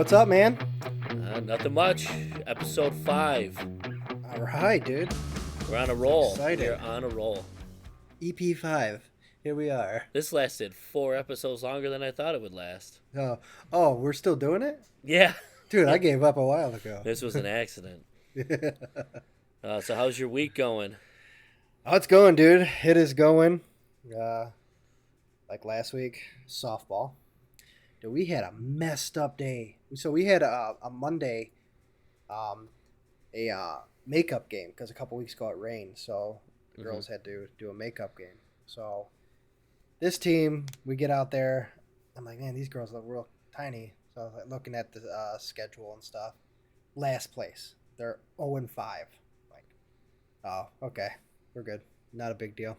What's up, man? Nothing much. Episode 5. All right, dude. We're on a roll. Exciting. We're on a roll. EP5. Here we are. This lasted 4 episodes longer than I thought it would last. We're still doing it? Yeah. Dude, I gave up a while ago. This was an accident. So how's your week going? Oh, it's going, dude. It is going. Like last week, softball. Dude, we had a messed up day. So we had a Monday, a makeup game because a couple weeks ago it rained. So the girls had to do a makeup game. So this team, we get out there. I'm like, man, these girls look real tiny. So I was like looking at the schedule and stuff. Last place. They're 0-5. Like, oh, okay. We're good. Not a big deal.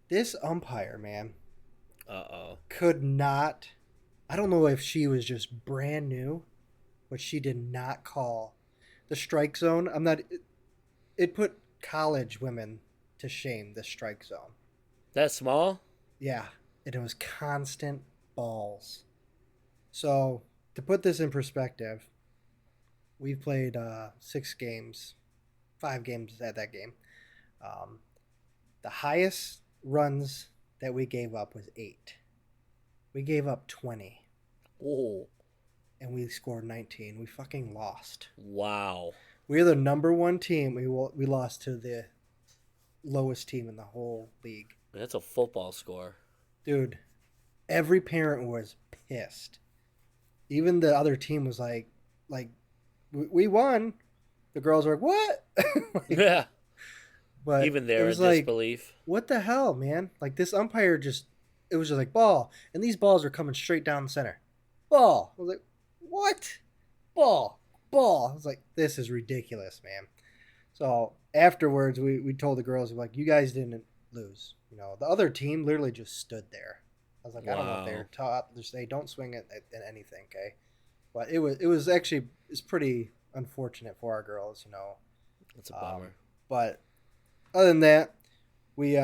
This umpire, man, could not. I don't know if she was just brand new, but she did not call the strike zone. It put college women to shame, the strike zone. That small? Yeah, and it was constant balls. So, to put this in perspective, we've played 6 games, 5 games at that game. The highest runs that we gave up was 8. We gave up 20. Oh. And we scored 19. We fucking lost. Wow. We're the number 1 team. We lost to the lowest team in the whole league. That's a football score. Dude, every parent was pissed. Even the other team was like, we won. The girls were like, what? Yeah. But even there, in like, disbelief. What the hell, man? Like, this umpire it was just like, ball. And these balls are coming straight down the center. Ball. I was like, what? Ball. I was like, this is ridiculous, man. So afterwards, we told the girls, like, you guys didn't lose. You know, the other team literally just stood there. I was like, I don't know what they're taught. They don't swing at anything, okay? But it was actually, it's pretty unfortunate for our girls, you know. That's a bummer. But other than that, we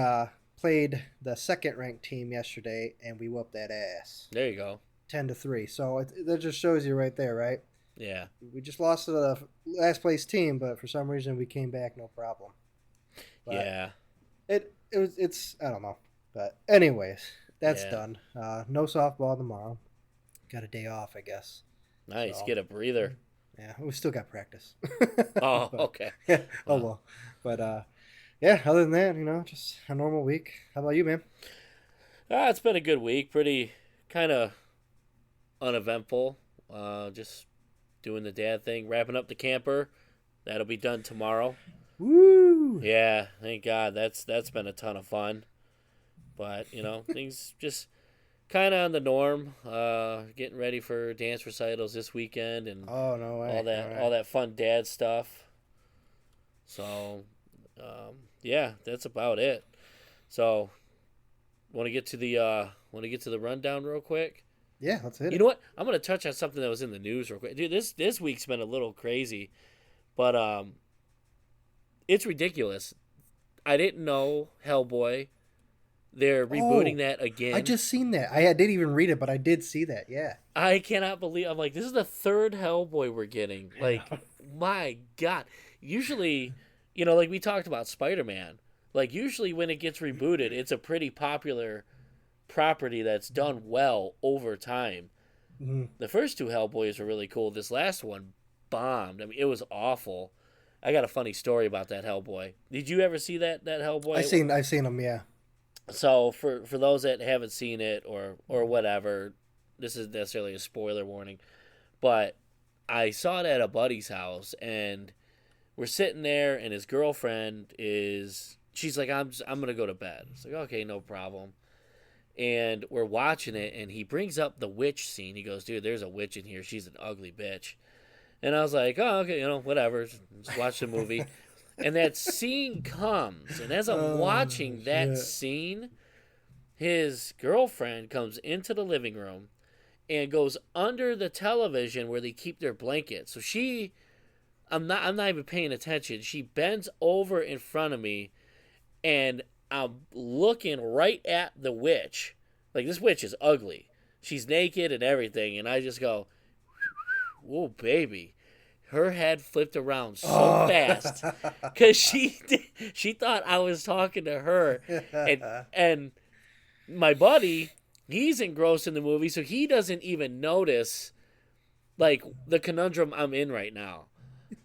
played the second-ranked team yesterday, and we whooped that ass. There you go. 10-3. So that just shows you right there, right? Yeah. We just lost to the last-place team, but for some reason we came back no problem. But yeah. It's I don't know. But anyways, that's done. No softball tomorrow. Got a day off, I guess. Nice. Get a breather. Yeah, we still got practice. Oh, but, okay. Yeah. Wow. Oh, well. But, yeah, other than that, you know, just a normal week. How about you, man? It's been a good week. Pretty kind of uneventful. Just doing the dad thing. Wrapping up the camper. That'll be done tomorrow. Woo! Yeah, thank God. That's been a ton of fun. But, you know, things just kind of on the norm. Getting ready for dance recitals this weekend and oh, no way. all that fun dad stuff. So, yeah, that's about it. So, want to get to the rundown real quick? Yeah, let's hit it. You know what? I'm going to touch on something that was in the news real quick. Dude, this week's been a little crazy, but it's ridiculous. I didn't know Hellboy. They're rebooting that again. I just seen that. I didn't even read it, but I did see that. Yeah. I cannot believe. I'm like, this is the 3rd Hellboy we're getting. Like, my God. Usually, you know, like we talked about Spider-Man. Like, usually when it gets rebooted, it's a pretty popular property that's done well over time. Mm-hmm. The first 2 Hellboys were really cool. This last one bombed. I mean, it was awful. I got a funny story about that Hellboy. Did you ever see that Hellboy? I've seen them, yeah. So for those that haven't seen it or whatever, this is necessarily a spoiler warning, but I saw it at a buddy's house, and we're sitting there, and his girlfriend she's like, I'm gonna go to bed. It's like, okay, no problem. And we're watching it, and he brings up the witch scene. He goes, dude, there's a witch in here. She's an ugly bitch. And I was like, oh, okay, you know, whatever. Just watch the movie. And that scene comes, and as I'm watching that scene, his girlfriend comes into the living room and goes under the television where they keep their blankets. So I'm not even paying attention. She bends over in front of me, and I'm looking right at the witch. Like, this witch is ugly. She's naked and everything. And I just go, oh baby, her head flipped around so fast because she thought I was talking to her, and my buddy, he's engrossed in the movie, so he doesn't even notice like the conundrum I'm in right now.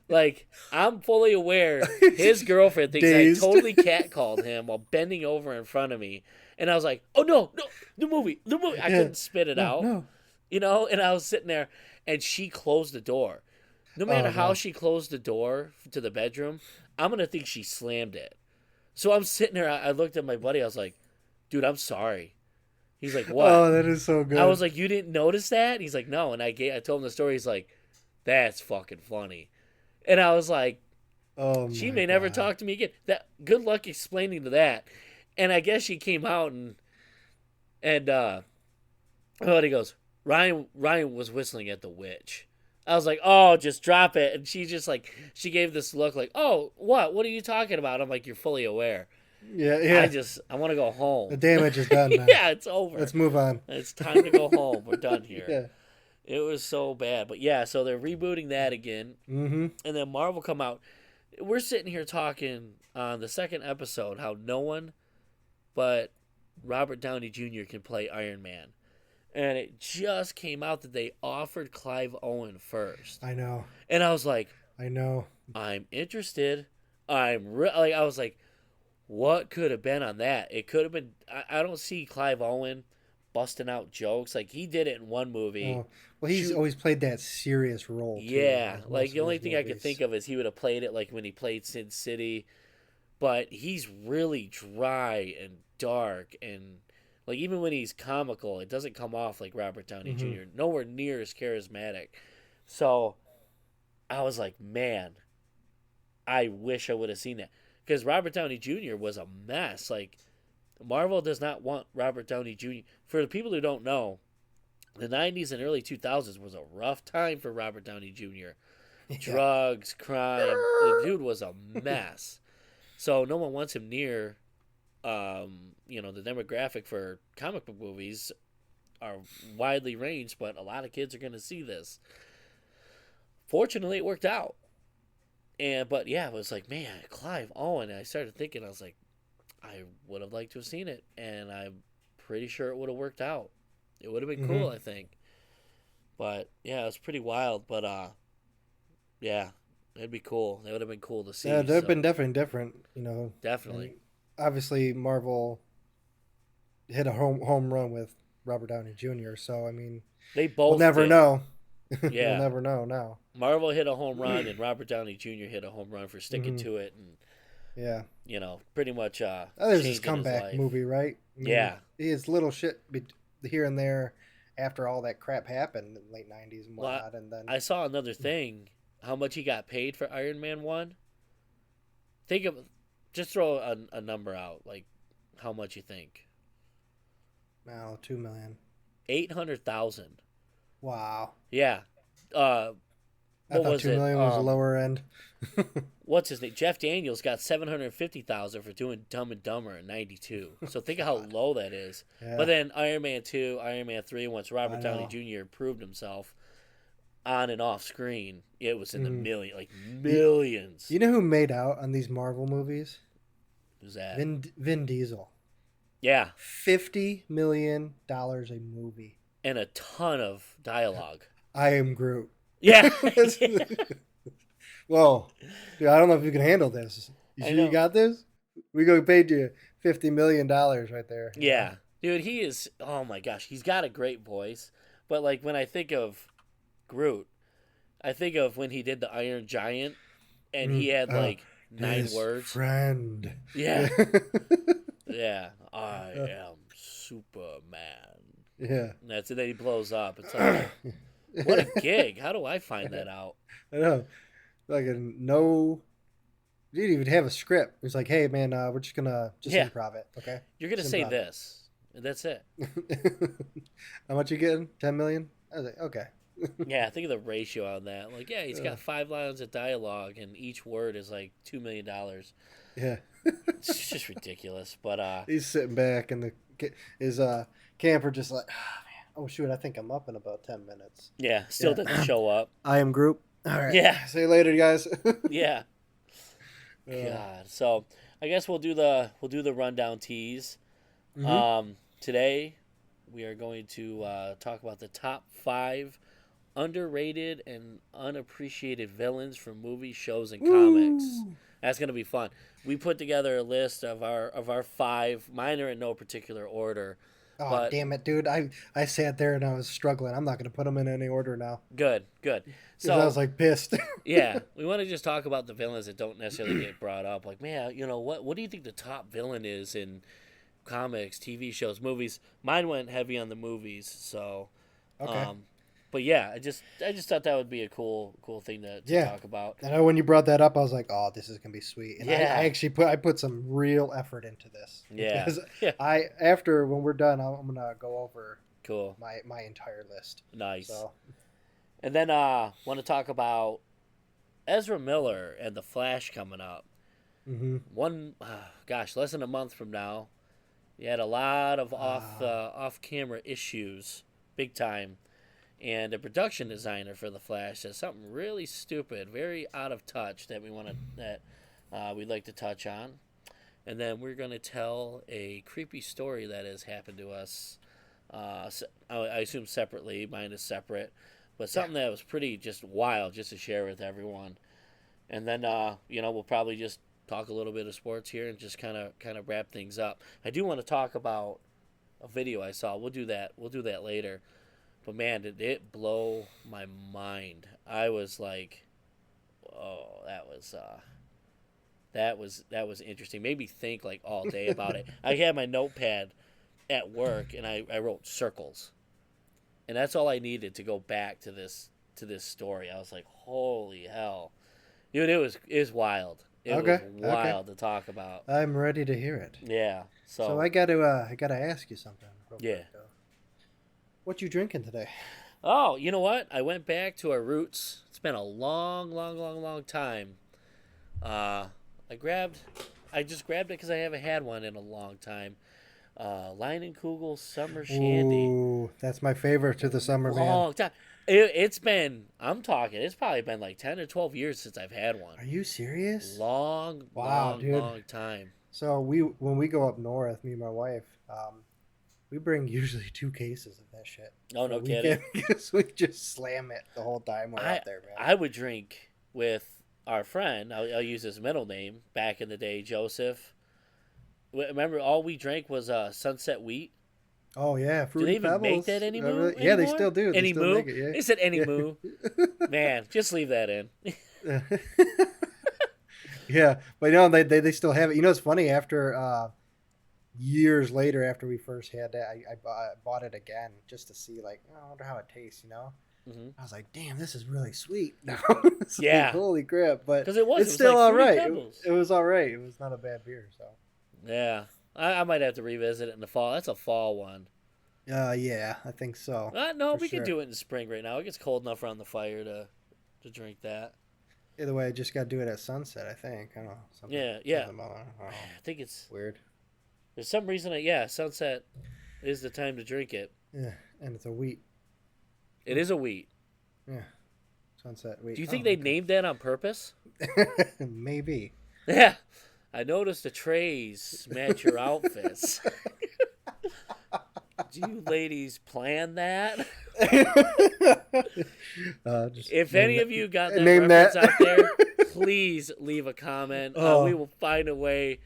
Like, I'm fully aware his girlfriend thinks Dazed. I totally catcalled him while bending over in front of me. And I was like, oh, no, the movie. I couldn't spit it out, No. and I was sitting there, and she closed the door. No matter how no. she closed the door to the bedroom, I'm going to think she slammed it. So I'm sitting there, I looked at my buddy, I was like, dude, I'm sorry. He's like, what? Oh, that is so good. I was like, you didn't notice that? He's like, no. And I told him the story. He's like, that's fucking funny. And I was like, she may never talk to me again. That good luck explaining to that. And I guess she came out and he goes, Ryan was whistling at the witch. I was like, oh, just drop it. And she just like, she gave this look like, oh, what are you talking about? I'm like, you're fully aware. Yeah. I want to go home. The damage is done now. Yeah, it's over. Let's move on. It's time to go home. We're done here. Yeah. It was so bad. But yeah, so they're rebooting that again. Mm-hmm. And then Marvel come out. We're sitting here talking on the second episode how no one but Robert Downey Jr. can play Iron Man. And it just came out that they offered Clive Owen first. I know. And I was like, I know. I'm interested. I was like, what could have been on that? It could have been. I don't see Clive Owen busting out jokes like he did it in one movie. Oh. Well, he's always played that serious role. Too, yeah, like the only thing movies. I could think of is he would have played it like when he played Sin City, but he's really dry and dark and like even when he's comical, it doesn't come off like Robert Downey Jr. Nowhere near as charismatic. So I was like, man, I wish I would have seen that because Robert Downey Jr. was a mess. Like Marvel does not want Robert Downey Jr. For the people who don't know, the 90s and early 2000s was a rough time for Robert Downey Jr. Yeah. Drugs, crime. The dude was a mess. So no one wants him near, the demographic for comic book movies are widely ranged, but a lot of kids are going to see this. Fortunately, it worked out. But yeah, it was like, man, Clive Owen. And I started thinking, I was like, I would have liked to have seen it, and I'm pretty sure it would have worked out. It would have been cool, I think. But yeah, it was pretty wild. But yeah, it'd be cool. It would have been cool to see. Yeah, they've been definitely different, Definitely. And obviously, Marvel hit a home run with Robert Downey Jr. So I mean, they both we'll never know. Yeah, we'll never know now. Marvel hit a home run, and Robert Downey Jr. hit a home run for sticking to it, and yeah, pretty much. There's this comeback movie, right? I mean, yeah, it's little shit here and there after all that crap happened in the late 90s and whatnot. And then I saw another thing, how much he got paid for Iron Man 1. Just throw a number out, like how much you think. No, $2 million. 800,000. Wow. Yeah. I thought $2 million was the lower end. What's his name? Jeff Daniels got 750,000 for doing Dumb and Dumber in '92. So think of how low that is. Yeah. But then Iron Man 2, Iron Man 3, once Robert Downey Jr. proved himself on and off screen, it was in the millions. You know who made out on these Marvel movies? Who's that? Vin Diesel. Yeah. $50 million a movie. And a ton of dialogue. I am Groot. Yeah. Whoa. Dude, I don't know if you can handle this. You got this? We paid you $50 million right there. Yeah. Dude, he is, oh my gosh, he's got a great voice. But like when I think of Groot, I think of when he did the Iron Giant and he had like 9 words. Friend. Yeah. Yeah. I am Superman. Yeah. And that's it. Then he blows up. It's like, what a gig. How do I find that out? I know. Like you didn't even have a script. It's like, hey man, we're just gonna improv it, okay? You're gonna say this. And that's it. How much you getting? 10 million? I was like, okay. Yeah, think of the ratio on that. Like, yeah, he's got 5 lines of dialogue, and each word is like $2 million. Yeah. It's just ridiculous. But he's sitting back, and his camper just like, oh Oh shoot, I think I'm up in about 10 minutes. Yeah, still didn't Yeah. show up. I am group. All right. Yeah, See you later, guys. yeah. uh, God. So I guess we'll do the rundown tease. mm-hmm. Today we are going to talk about the top 5 underrated and unappreciated villains from movies, shows, and comics. Woo! That's gonna be fun. We put together a list of our 5. Mine are in no particular order, Oh but damn it, dude! I sat there and I was struggling. I'm not gonna put them in any order now good, good. because I was So like pissed. yeah, we want to just talk about the villains that don't necessarily get brought up. Like, man, what do you think the top villain is in comics, TV shows, movies? Mine went heavy on the movies, so Okay. um, but yeah, I just thought that would be a cool thing to Yeah. talk about. I know when you brought that up, I was like, "Oh, this is gonna be sweet." And Yeah. I actually put some real effort into this Yeah. because Yeah. after when we're done, I'm gonna go over Cool. my entire list. Nice. So And then want to talk about Ezra Miller and the Flash coming up. mm-hmm. Gosh, less than a month from now. You had a lot of Ah. off camera issues, big time. And the production designer for the Flash says something really stupid, very out of touch we'd like to touch on. And then we're going to tell a creepy story that has happened to us. I assume separately. Mine is separate, but something that was pretty just wild, just to share with everyone. And then we'll probably just talk a little bit of sports here and just kind of wrap things up. I do want to talk about a video I saw. We'll do that. We'll do that later. But man, did it blow my mind. I was like, oh, that was interesting. Made me think like all day about it. I had my notepad at work and I wrote circles. And that's all I needed to go back to this story. I was like, holy hell. Dude, it was wild. It was Okay. wild to talk about. I'm ready to hear it. Yeah. So I gotta ask you something. Real Yeah. quick, though. What you drinking today? Oh, you know what? I went back to our roots. It's been a long time. Uh, I just grabbed it because I haven't had one in a long time. Lion and Kugel Summer Shandy. Ooh, that's my favorite to the summer, man. Long time. It's been. I'm talking. It's probably been like 10 or 12 years since I've had one. Are you serious? Long, Wow, long, dude. long time. So when we go up north, me and my wife, we bring usually 2 cases of that shit. Oh, no kidding. Because we just slam it the whole time we're out there, man. I would drink with our friend. I'll use his middle name. Back in the day, Joseph. Remember, all we drank was Sunset Wheat. Oh yeah, Do Fruity they even Pebbles. make that anymore? Yeah, they still do. Any They still moo? make it, yeah. They said any Yeah. moo. Man, just leave that in. Yeah, but they still have it. You know, it's funny. After years later, after we first had that, I bought it again just to see, like, oh, I wonder how it tastes. You know, Mm-hmm. I was like, damn, this is really sweet. Now, it's Yeah. like, holy crap! But 'Cause it was it's still like all Fruity right. Pebbles. It was all right. It was not a bad beer. So, Yeah, I might have to revisit it in the fall. That's a fall one. yeah, I think so. No, For we sure. can do it in the spring right now. It gets cold enough around the fire to drink that. Either way, I just got to do it at sunset. I think. I don't know. Something, Yeah. something about it. I don't know. I think it's Weird. there's some reason sunset is the time to drink it. Yeah, and it's a wheat. It is a wheat. Yeah, sunset wheat. Do you think Oh, they okay. named that on purpose? Maybe. Yeah. I noticed the trays match your outfits. Do you ladies plan that? If any of you got that name reference that. out there, please leave a comment. Oh. We will find a way.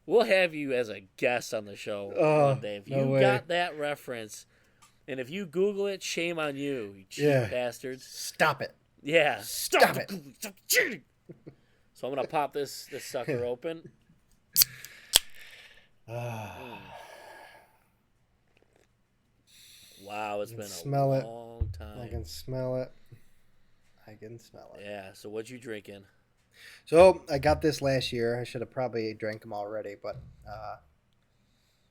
We'll have you as a guest on the show Oh, one day. If no you way. got that reference, and if you Google it, shame on you, you cheap Yeah. bastards. Stop it. Yeah. Stop it. Googling. Stop cheating. So I'm going to pop this sucker open. Ah, Wow, it's I been can a smell it. long I time. can smell it. I can smell it. Yeah, so what you drinking? So I got this last year. I should have probably drank them already, but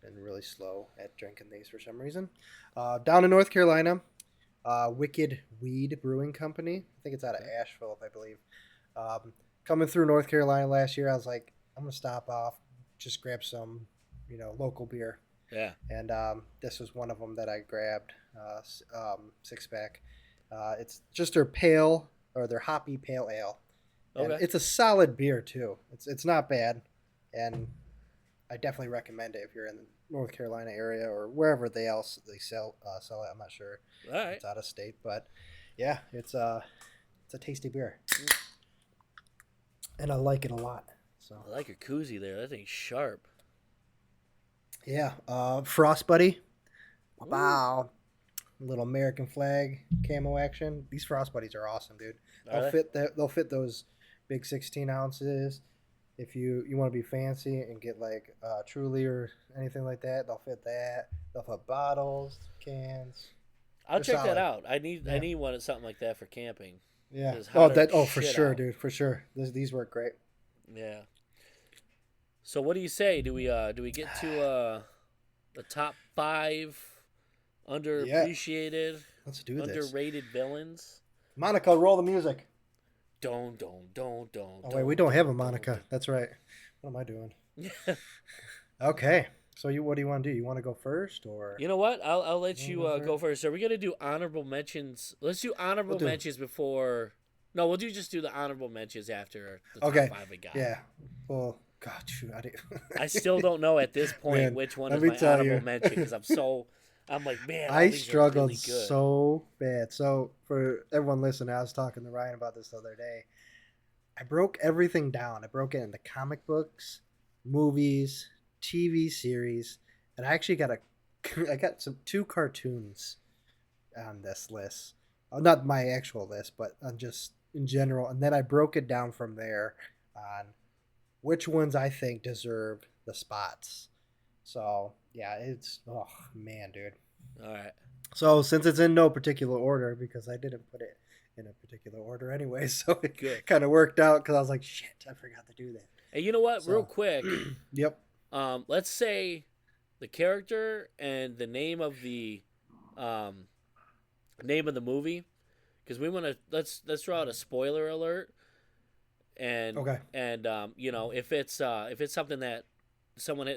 been really slow at drinking these for some reason. Down in North Carolina, Wicked Weed Brewing Company. I think it's out of Asheville, I believe. Coming through North Carolina last year, I was like, I'm gonna stop off, just grab some, local beer. Yeah. and this was one of them that I grabbed, 6 pack. It's just their pale or their hoppy pale ale, and Okay. it's a solid beer too. It's not bad, and I definitely recommend it if you're in the North Carolina area or wherever they sell it. I'm not sure All if right. it's out of state, but yeah, it's a tasty beer, and I like it a lot. So I like your koozie there. That thing's sharp. yeah, Frost Buddy. Ooh. Wow, little American flag camo action. These Frost Buddies are awesome, dude. Are they? They'll fit those big 16 ounces. If you want to be fancy and get like Truly or anything like that, they'll fit that. They'll fit bottles, cans. I'll They're check that solid. out. I Yeah, need one something like that for camping. yeah. It's Oh, hotter than that. Oh, for shit sure, out. dude. For sure. These work great. Yeah. So what do you say? Do we get to the top five Yeah, underappreciated, let's do this. underrated villains? Monica, roll the music. Don't Oh wait, we don't have a don't. Monica. That's right. What am I doing? Yeah. Okay. So what do you want to do? You want to go first or You know what? I'll you let want to you go go first? first. Are we gonna do honorable mentions? Let's do We'll honorable do. mentions before. No, we'll just do the honorable mentions after the top Okay. five we got. Yeah. Well, God, shoot, I I still don't know at this point Man, which one let is me my tell honorable you. mention because I'm like, man, all I these are struggled really good. so bad. So for everyone listening, I was talking to Ryan about this the other day. I broke everything down. I broke it into comic books, movies, TV series, and I actually got a I got some two cartoons on this list. Not my actual list, but on just in general. And then I broke it down from there on which ones I think deserve the spots. So yeah, it's oh man, dude. All right, So since it's in no particular order, because I didn't put it in a particular order anyway, so it good. kind of worked out because I was like, shit, I forgot to do that. And you know what? Real So, quick, yep. let's say the character and the um, name of the movie because we want to let's throw out a spoiler alert and Okay. if it's something that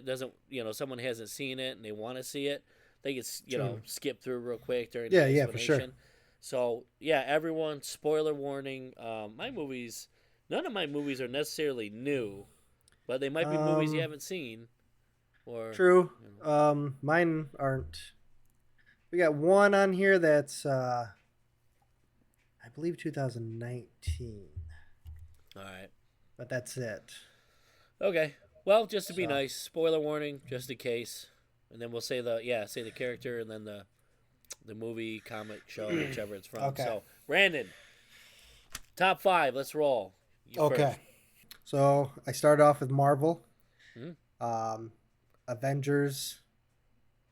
doesn't someone hasn't seen it and they want to see it, they can True. skip through real quick during the Yeah, yeah, for sure. explanation. So yeah, everyone, spoiler warning. My movies, none of my movies are necessarily new, but they might be movies you Um, haven't seen or true. you know. Mine aren't. We got one on here that's I believe 2019, All right. but that's it. Okay. Well, just to be So, nice, spoiler warning, just in case, and then we'll say the character and then the movie, comic, show, whichever it's from. okay. So, Brandon, top five. Let's roll. You Okay. first. So I started off with Marvel, Hmm? um, Avengers,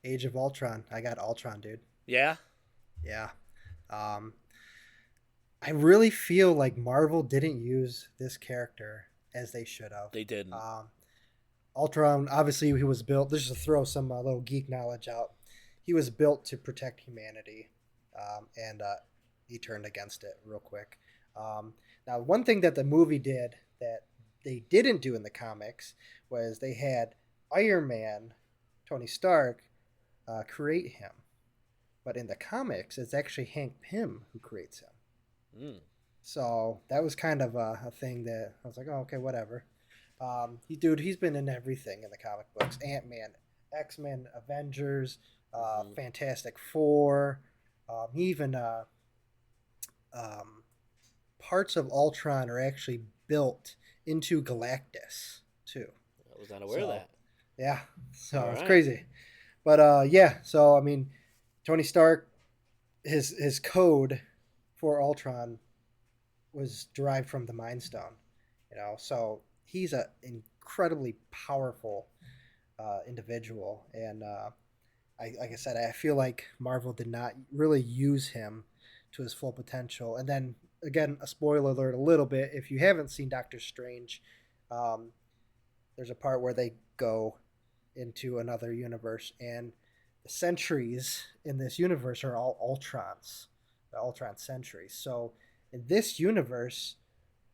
Age of Ultron. I got Ultron, dude. Yeah, Yeah. Um, I really feel like Marvel didn't use this character as they should have. they didn't. Um, Ultron, obviously, he was built. Just to throw some little geek knowledge out, he was built to protect humanity, and he turned against it real quick. Now, one thing that the movie did that they didn't do in the comics was they had Iron Man, Tony Stark, create him, but in the comics, it's actually Hank Pym who creates him. Mm. So that was kind of a thing that I was like, oh, okay, whatever. He's been in everything in the comic books: Ant Man, X Men, Avengers, Hmm. Fantastic Four. He even um, parts of Ultron are actually built into Galactus too. I was not aware of So that. yeah, All so it's right. crazy. But yeah, so I mean, Tony Stark, his code for Ultron was derived from the Mind Stone. So he's an incredibly powerful individual, and like I said, I feel like Marvel did not really use him to his full potential. And then again, a spoiler alert, a little bit. If you haven't seen Doctor Strange, um, there's a part where they go into another universe, and the sentries in this universe are all Ultrons, the Ultron sentries. So in this universe,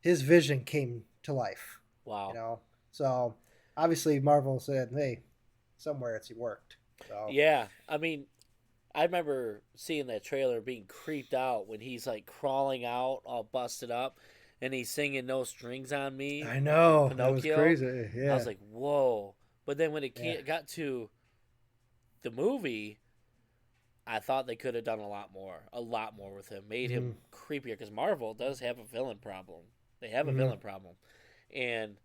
his vision came to life. You Wow. know, so obviously Marvel said, "Hey, somewhere it's worked." So Yeah, I mean, I remember seeing that trailer being creeped out when he's like crawling out all busted up and he's singing No Strings on Me I from know that was Pinocchio. crazy. I was Yeah, like, whoa. But then when yeah. got to the movie, I thought they could have done a lot more with him, made Mm-hmm. him creepier because Marvel does have a villain problem. They have a Mm-hmm. villain problem, and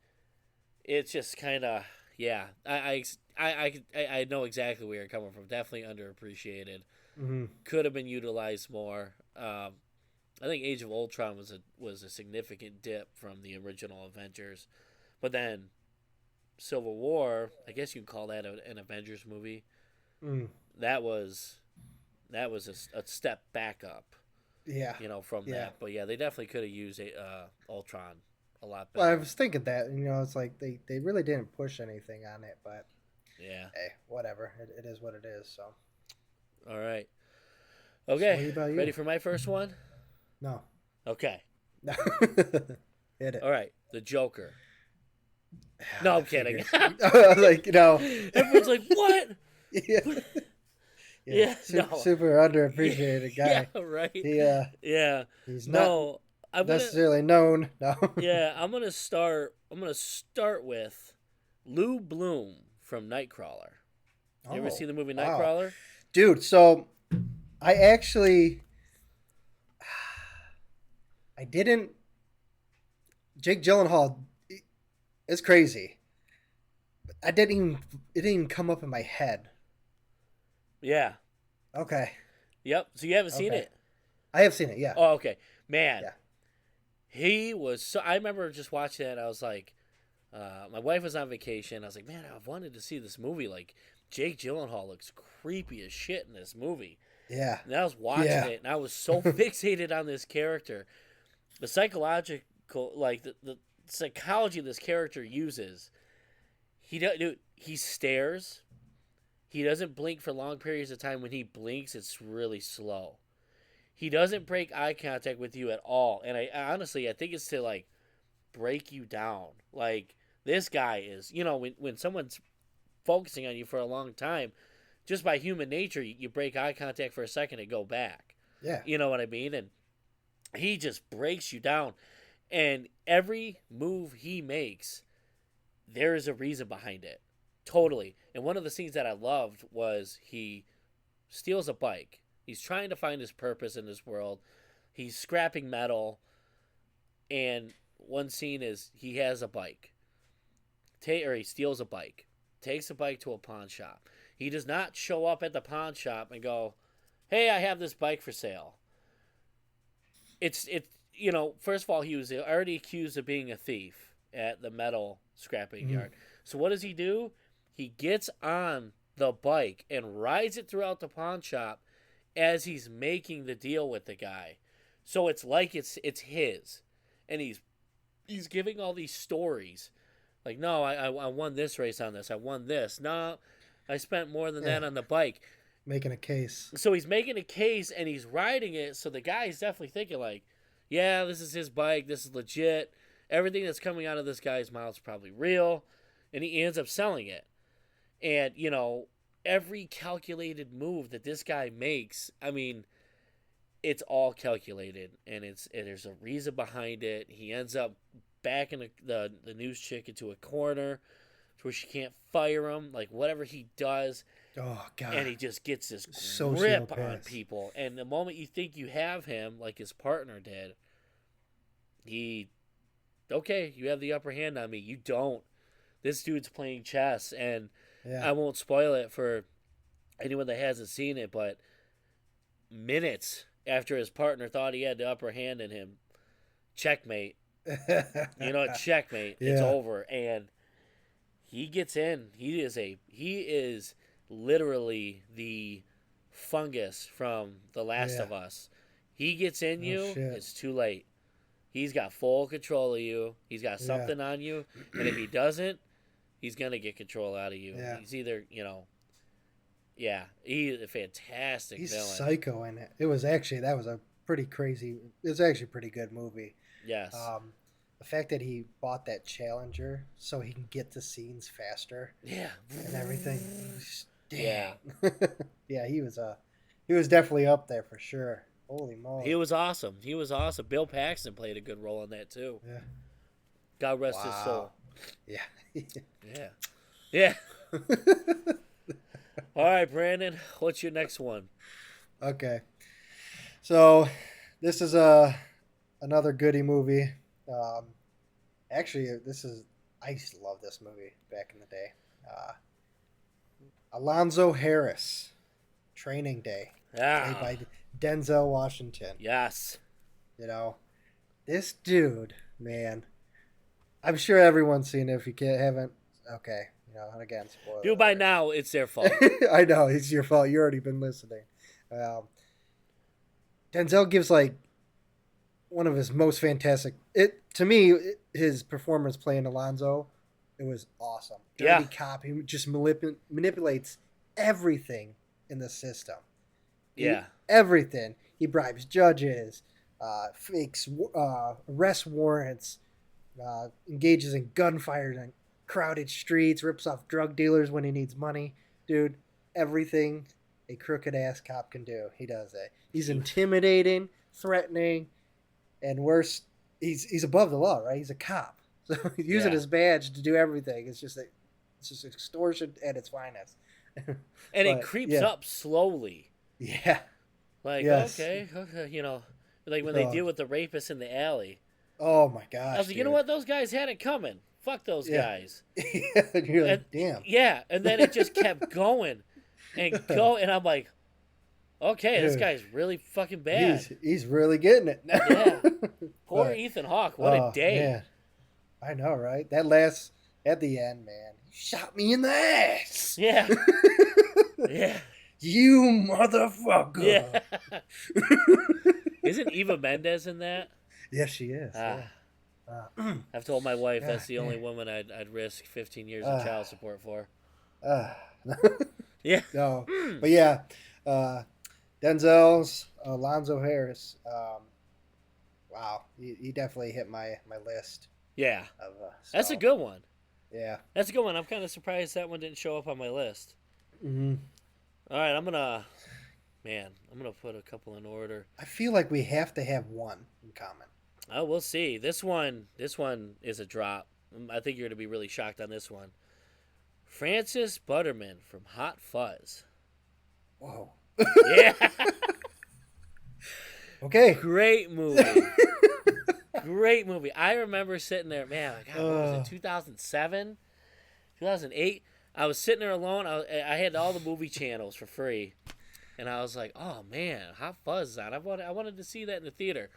it's just kind of yeah. I know exactly where you're coming from. Definitely underappreciated. Mm-hmm. Could have been utilized more. I think Age of Ultron was a significant dip from the original Avengers, but then Civil War, I guess you can call that an Avengers movie. Mm. That was a step back up, Yeah, from yeah. that. But yeah, they definitely could have used Ultron a lot Well, I better. was thinking that, it's like they really didn't push anything on it, but Yeah. hey, whatever. It is what it is. So, All right. so Okay. what about Ready you? for my first one? No, Okay. no. Hit it. All right. The Joker. No, I I'm kidding. figured. I was like, Everyone's like, what? yeah, yeah. Yeah. Super, No. super Yeah. underappreciated Yeah. guy. Right. He Yeah. he's not No. I'm gonna. necessarily known. No. Yeah. I'm gonna start. I'm gonna start with Lou Bloom from Nightcrawler. You ever Oh, see the movie wow, Nightcrawler? dude. So I actually I didn't. Jake Gyllenhaal is crazy. I didn't even. It didn't even come up in my head. Yeah. Okay. Yep. So you haven't seen Okay. it? I have seen it. Yeah. Oh, okay. Man, Yeah. he was so. I remember just watching it. I was like, my wife was on vacation. I was like, man, I've wanted to see this movie. Like, Jake Gyllenhaal looks creepy as shit in this movie. Yeah. And I was watching Yeah. it, and I was so fixated on this character. The psychological, like the psychology this character uses. He stares. He doesn't blink for long periods of time. When he blinks, it's really slow. He doesn't break eye contact with you at all. And I honestly, I think it's to like break you down. Like this guy is, when someone's focusing on you for a long time, just by human nature, you break eye contact for a second and go back. Yeah. You know what I mean? And he just breaks you down. And every move he makes, there is a reason behind it. Totally. And one of the scenes that I loved was he steals a bike. He's trying to find his purpose in this world. He's scrapping metal, and one scene is he has a bike, or he steals a bike, takes a bike to a pawn shop. He does not show up at the pawn shop and go, "Hey, I have this bike for sale." First of all, he was already accused of being a thief at the metal scrapping Mm. yard. So what does he do? He gets on the bike and rides it throughout the pawn shop as he's making the deal with the guy. So it's like it's his, and he's giving all these stories. Like, no, I won this race on this. I won this. No, I spent more than Yeah. that on the bike. Making a case. So he's making a case and he's riding it. So the guy's definitely thinking like, yeah, this is his bike. This is legit. Everything that's coming out of this guy's mouth is probably real, and he ends up selling it. And every calculated move that this guy makes, I mean, it's all calculated, and there's a reason behind it. He ends up backing the news chick into a corner to where she can't fire him. Like whatever he does, Oh and God. he just gets this grip on Sociopath. people. And the moment you think you have him, like his partner did, he okay, you have the upper hand on me. You don't. This dude's playing chess, and Yeah. I won't spoil it for anyone that hasn't seen it, but minutes after his partner thought he had the upper hand in him, checkmate. Checkmate. It's Yeah. over, and he gets in. He is literally the fungus from The Last Yeah. of Us. He gets in Oh you, shit. it's too late. He's got full control of you. He's got Yeah. something on you, and if he doesn't, he's gonna get control out of you. Yeah. He's either, yeah, he's a fantastic He's villain. psycho in it. It was actually that was a pretty crazy. It's actually a pretty good movie. Yes. The fact that he bought that Challenger so he can get to scenes faster Yeah. and everything. Yeah. Dang. Yeah, he was definitely up there for sure. Holy moly. He was awesome. He was awesome. Bill Paxton played a good role in that too. Yeah. God rest his Wow. soul. Yeah. Yeah. Yeah. All right, Brandon. What's your next one? Okay. So this is another goody movie. Um, actually, I used to love this movie back in the day. Alonzo Harris, Training Day, played Ah. by Denzel Washington. Yes. You know, this dude, man. I'm sure everyone's seen it. If you haven't, okay. And again, spoiler Dude, by alert. now it's their fault. I know it's your fault. You already been listening. Denzel gives like one of his most fantastic. His performance playing Alonzo, it was awesome. Dirty Yeah. cop. He just manipulates everything in the system. Yeah. Everything. He bribes judges, fakes arrest warrants, engages in gunfire in crowded streets, rips off drug dealers when he needs money. Dude, everything a crooked ass cop can do, he does it. He's intimidating, threatening, and worse, he's above the law, right? He's a cop, so he's using his badge to do everything. It's just extortion at its finest. And it creeps up slowly. Yeah. Like, yes. okay, like when they deal with the rapist in the alley. Oh my gosh. I was like, you know what? Those guys had it coming. Fuck those guys. And you're like, damn. Yeah, and then it just kept going and and I'm like, okay, this guy's really fucking bad. He's really getting it. Yeah. Poor Ethan Hawke. What a day. Man. I know, right? That last at the end, man. He shot me in the ass. Yeah. Yeah. You motherfucker. Yeah. Isn't Eva Mendes in that? Yes, she is. Yeah. I've told my wife that's the only woman I'd risk 15 years of child support for. Yeah. No, but yeah, Denzel's Alonzo Harris. Wow, he definitely hit my list. Yeah, that's a good one. Yeah, that's a good one. I'm kind of surprised that one didn't show up on my list. Mm-hmm. All right, I'm gonna put a couple in order. I feel like we have to have one in common. Oh, we'll see. This one is a drop. I think you're gonna be really shocked on this one. Francis Butterman from Hot Fuzz. Whoa. Yeah. Okay. Great movie. Great movie. I remember sitting there, man. God, what was it? 2007, 2008. I was sitting there alone. I had all the movie channels for free, and I was like, "Oh man, Hot Fuzz is on." I wanted to see that in the theater,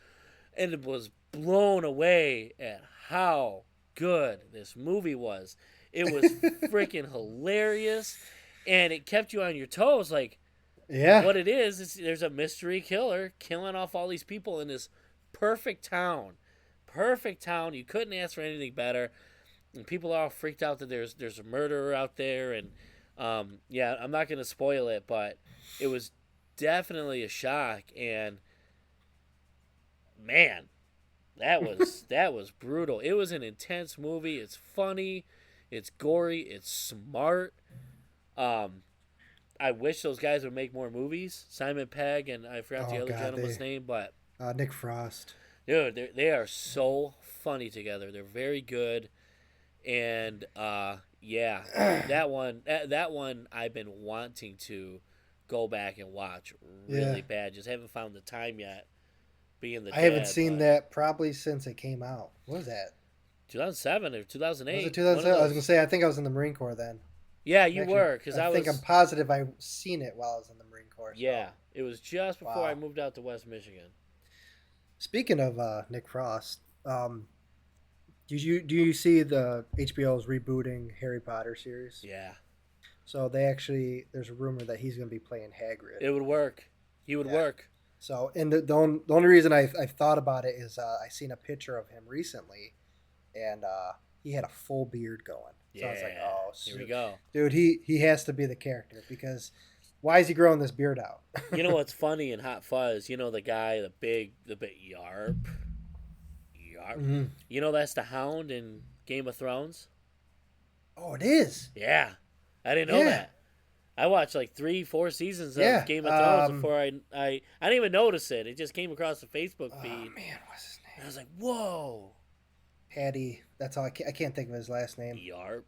and it was blown away at how good this movie was. It was freaking hilarious, and it kept you on your toes. Like, what it is there's a mystery killer killing off all these people in this perfect town. Perfect town. You couldn't ask for anything better. And people are all freaked out that there's a murderer out there. And, yeah, I'm not going to spoil it, but it was definitely a shock. And, man, that was brutal. It was an intense movie. It's funny. It's gory. It's smart. I wish those guys would make more movies. Simon Pegg and I forgot the other gentleman's name, but Nick Frost. Dude, they are so funny together. They're very good, and yeah, that one I've been wanting to go back and watch really bad. Just haven't found the time yet. I haven't seen that probably since it came out. What was that? 2007 or 2008. Was it 2007? I was gonna say I think I was in the Marine Corps then. Yeah, you were because I think I'm positive I seen it while I was in the Marine Corps. So. Yeah, it was just before I moved out to West Michigan. Speaking of Nick Frost, do you see the HBO's rebooting Harry Potter series? Yeah. So there's a rumor that he's going to be playing Hagrid. It would work. He would work. So, and the only reason I thought about it is I seen a picture of him recently, and he had a full beard going. So I was like, oh, here we go. Dude, he has to be the character because why is he growing this beard out? You know what's funny in Hot Fuzz? You know the guy, the big Yarp? Yarp? Mm-hmm. You know that's the Hound in Game of Thrones? Oh, it is? Yeah. I didn't know that. I watched like 3, 4 seasons of Yeah. Game of Thrones before I didn't even notice it. It just came across the Facebook Oh feed. man, what's his And I name? was like, whoa. Patty. That's all. I can't think of his last name. Yarp.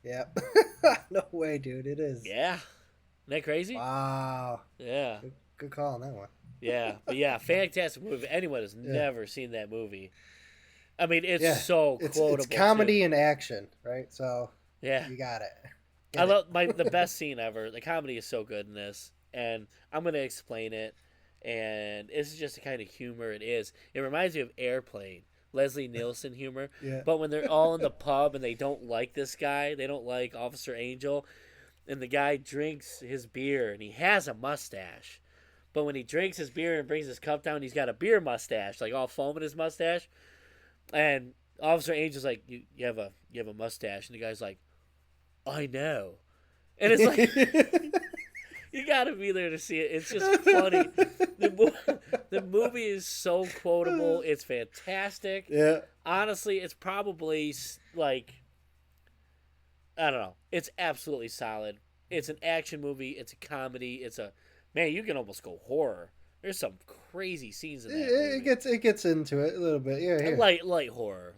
Yep. No way, dude. It is. Yeah. Isn't that crazy? Wow. Yeah. Good call on that one. Yeah. But yeah, fantastic movie. If anyone has Yeah. never seen that movie, I mean, it's Yeah. so It's quotable too. comedy and action, right? So Yeah. you got it. I Get it. love the best scene ever. The comedy is so good in this, and I'm gonna explain it. And this is just the kind of humor it is. It reminds me of Airplane, Leslie Nielsen humor. Yeah. But when they're all in the pub and they don't like this guy, they don't like Officer Angel, and the guy drinks his beer and he has a mustache. But when he drinks his beer and brings his cup down, he's got a beer mustache, like all foam in his mustache. And Officer Angel's like, you have a mustache, and the guy's like, I know. And it's like you gotta be there to see it. It's just funny. The movie is so quotable. It's fantastic. Yeah. Honestly, it's probably like I don't know. It's absolutely solid. It's an action movie. It's a comedy. It's a man. You can almost go horror. There's some crazy scenes in that movie. It gets into it a little bit. Yeah. Here. Light horror.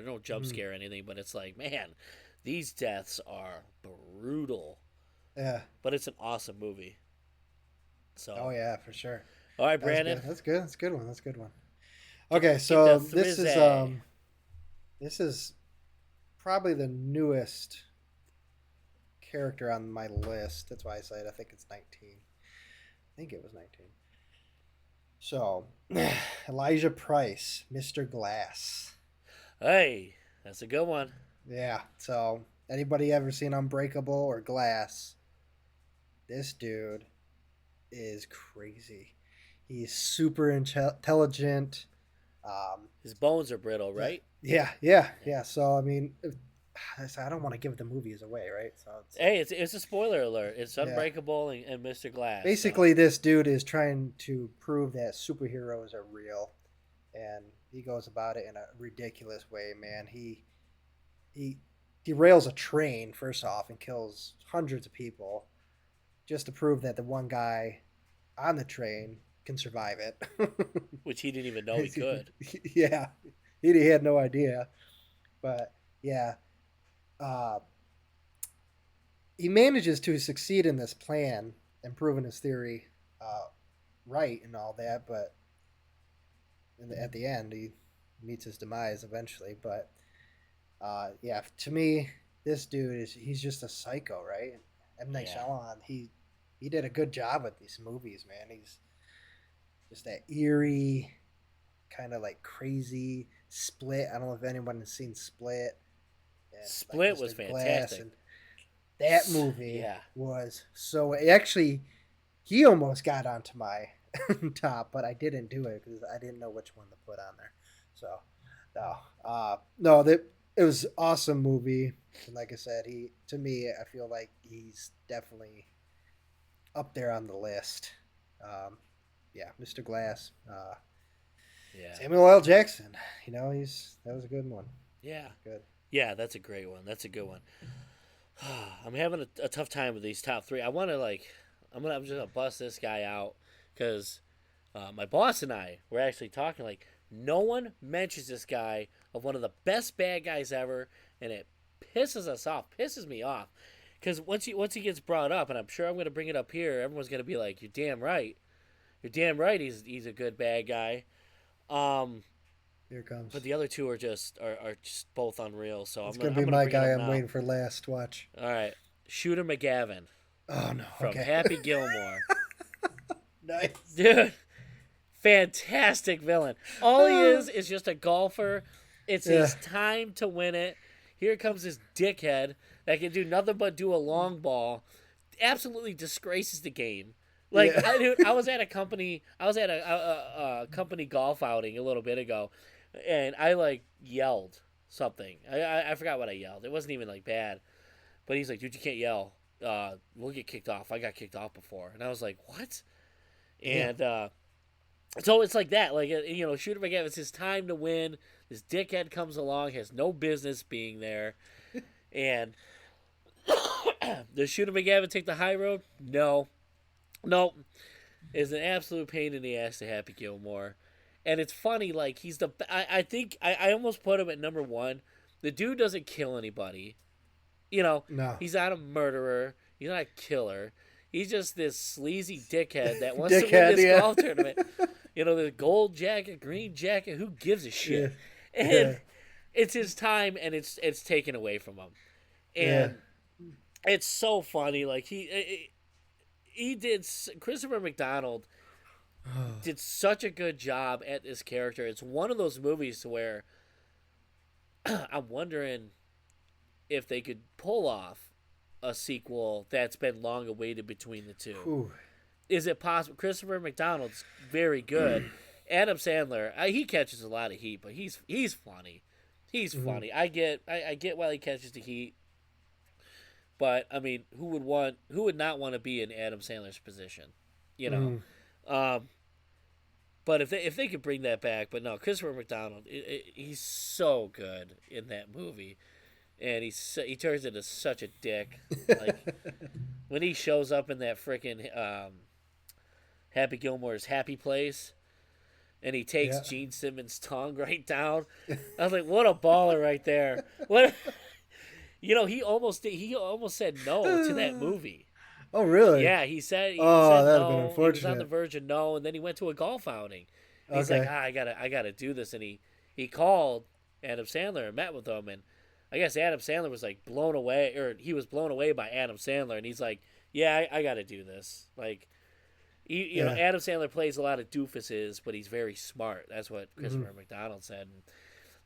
No jump Mhm. scare or anything, but it's like man, these deaths are brutal. Yeah. But it's an awesome movie. So. Oh yeah, for sure. All right, That was Brandon. good. That's good. That's a good one. That's a good one. Okay, so the this is probably the newest character on my list. That's why I said I think it's 19. I think it was 19. So, Elijah Price, Mr. Glass. Hey, that's a good one. Yeah. So, anybody ever seen Unbreakable or Glass? This dude is crazy. He's super intelligent. His bones are brittle, right? Yeah. So I mean, I don't want to give the movies away, right? So Hey, it's a spoiler alert. It's Yeah. Unbreakable and Mr. Glass. basically, this dude is trying to prove that superheroes are real, and he goes about it in a ridiculous way. Man, he derails a train first off and kills hundreds of people just to prove that the one guy on the train can survive it. Which he didn't even know he could. Yeah, he had no idea, but yeah, uh, he manages to succeed in this plan and proving his theory right and all that. But at the end, he meets his demise eventually. But yeah, to me, this dude he's just a psycho, right? M. Night Yeah. Shyamalan, he did a good job with these movies, man. He's just that eerie, kind of like crazy Split. I don't know if anyone has seen Split. And Split like was Mr. fantastic. And that movie Yeah. was so. Actually, he almost got onto my top, but I didn't do it because I didn't know which one to put on there. So, no, that it was an awesome movie. And like I said, to me, I feel like he's definitely up there on the list. Yeah, Mr. Glass. Yeah. Samuel L. Jackson. That was a good one. Yeah. Good. Yeah, that's a great one. That's a good one. I'm having a tough time with these top three. I want to I'm just gonna bust this guy out because my boss and I were actually talking like no one mentions this guy of one of the best bad guys ever, and it pisses me off because once he gets brought up, and I'm sure I'm gonna bring it up here, everyone's gonna be like, "You're damn right, he's a good bad guy." Here it comes. But the other two are just both unreal. So It's I'm gonna be gonna my bring it guy. up I'm now. waiting for last. Watch. All right, Shooter McGavin Oh no. from Okay. Happy Gilmore, Nice. dude. Fantastic villain. All he is just a golfer. It's his time to win it. Here comes this dickhead that can do nothing but do a long ball. Absolutely disgraces the game. Like Yeah. I was at a company company golf outing a little bit ago, and I like yelled something. I forgot what I yelled. It wasn't even like bad, but he's like, "Dude, you can't yell. We'll get kicked off. I got kicked off before." And I was like, "What?" And so it's like that. Like Shooter McGavin, it's his time to win. This dickhead comes along, has no business being there, and Does Shooter McGavin take the high road? No. No. It's an absolute pain in the ass to Happy Gilmore. And it's funny, like, he's the. I think I almost put him at number one. The dude doesn't kill anybody. You know, No. he's not a murderer. He's not a killer. He's just this sleazy dickhead that wants to win Dickhead, this yeah. golf tournament. You know, the gold jacket, green jacket. Who gives a shit? Yeah. And it's his time, and it's taken away from him. Yeah. And it's so funny. Like he did. Christopher McDonald did such a good job at this character. It's one of those movies where I'm wondering if they could pull off a sequel that's been long awaited between the two. Ooh. Is it possible? Christopher McDonald's very good. Adam Sandler, he catches a lot of heat, but he's funny. He's funny. I get why he catches the heat. But I mean, who would not want to be in Adam Sandler's position? You know. But if they could bring that back, but no, Christopher McDonald, he's so good in that movie, and he turns into such a dick. Like when he shows up in that freaking Happy Gilmore's happy place, and he takes Gene Simmons' tongue right down. I was like, what a baller right there! What, you know, he almost said no to that movie. Oh, really? Yeah, he said that'd no. have been He was unfortunate. on the verge of no, and then he went to a golf outing. He's Okay. like, I gotta do this, and he called Adam Sandler and met with him, and I guess Adam Sandler was like blown away, or he was blown away by Adam Sandler, and he's like, yeah, I gotta do this. Like, you know, Adam Sandler plays a lot of doofuses, but he's very smart. That's what Christopher McDonald said. And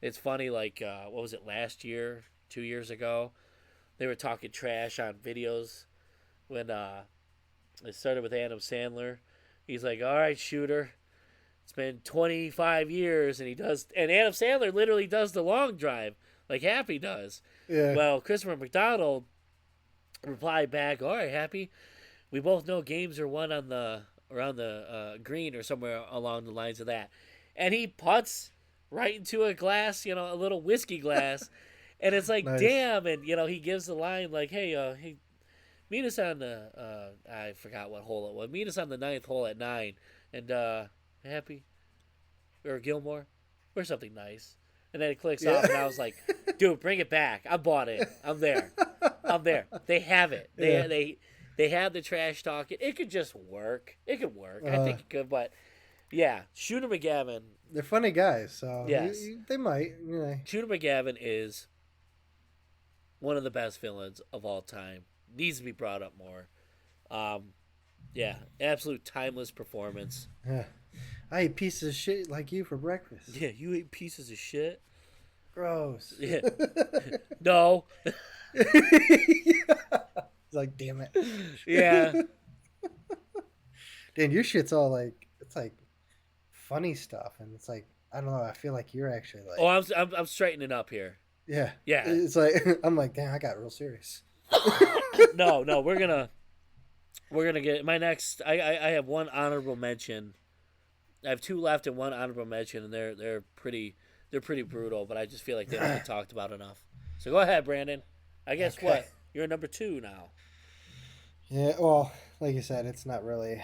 it's funny, like, what was it, last year, 2 years ago? They were talking trash on videos when it started with Adam Sandler. He's like, all right, Shooter, it's been 25 years, and Adam Sandler literally does the long drive like Happy does. Yeah. Well, Christopher McDonald replied back, all right, Happy, we both know games are won on around the green or somewhere along the lines of that. And he putts right into a glass, you know, a little whiskey glass. And it's like, Nice. damn. And, you know, he gives the line like, hey, meet us on the, I forgot what hole it was. Meet us on the 9th hole at 9. And, Happy or Gilmore or something nice. And then it clicks off, and I was like, dude, bring it back. I bought it. I'm there. They have it. They have the trash talk. It could just work. It could work. I think it could, but yeah, Shooter McGavin. They're funny guys, so Yes. they might. You know. Shooter McGavin is one of the best villains of all time. Needs to be brought up more. Yeah, absolute timeless performance. Yeah. I eat pieces of shit like you for breakfast. Yeah, you ate pieces of shit. Gross. Yeah. No. It's like, damn it. Yeah. Dan, your shit's all like, it's like funny stuff, and it's like, I don't know. I feel like you're actually like, Oh, I'm straightening up here. yeah. It's like I'm like, damn, I got real serious. No, we're gonna get my next. I have one honorable mention. I have two left and one honorable mention, and they're pretty brutal. But I just feel like they don't get talked about enough. So go ahead, Brandon. I guess Okay. what you're number 2 now. Yeah, well, like you said, it's not really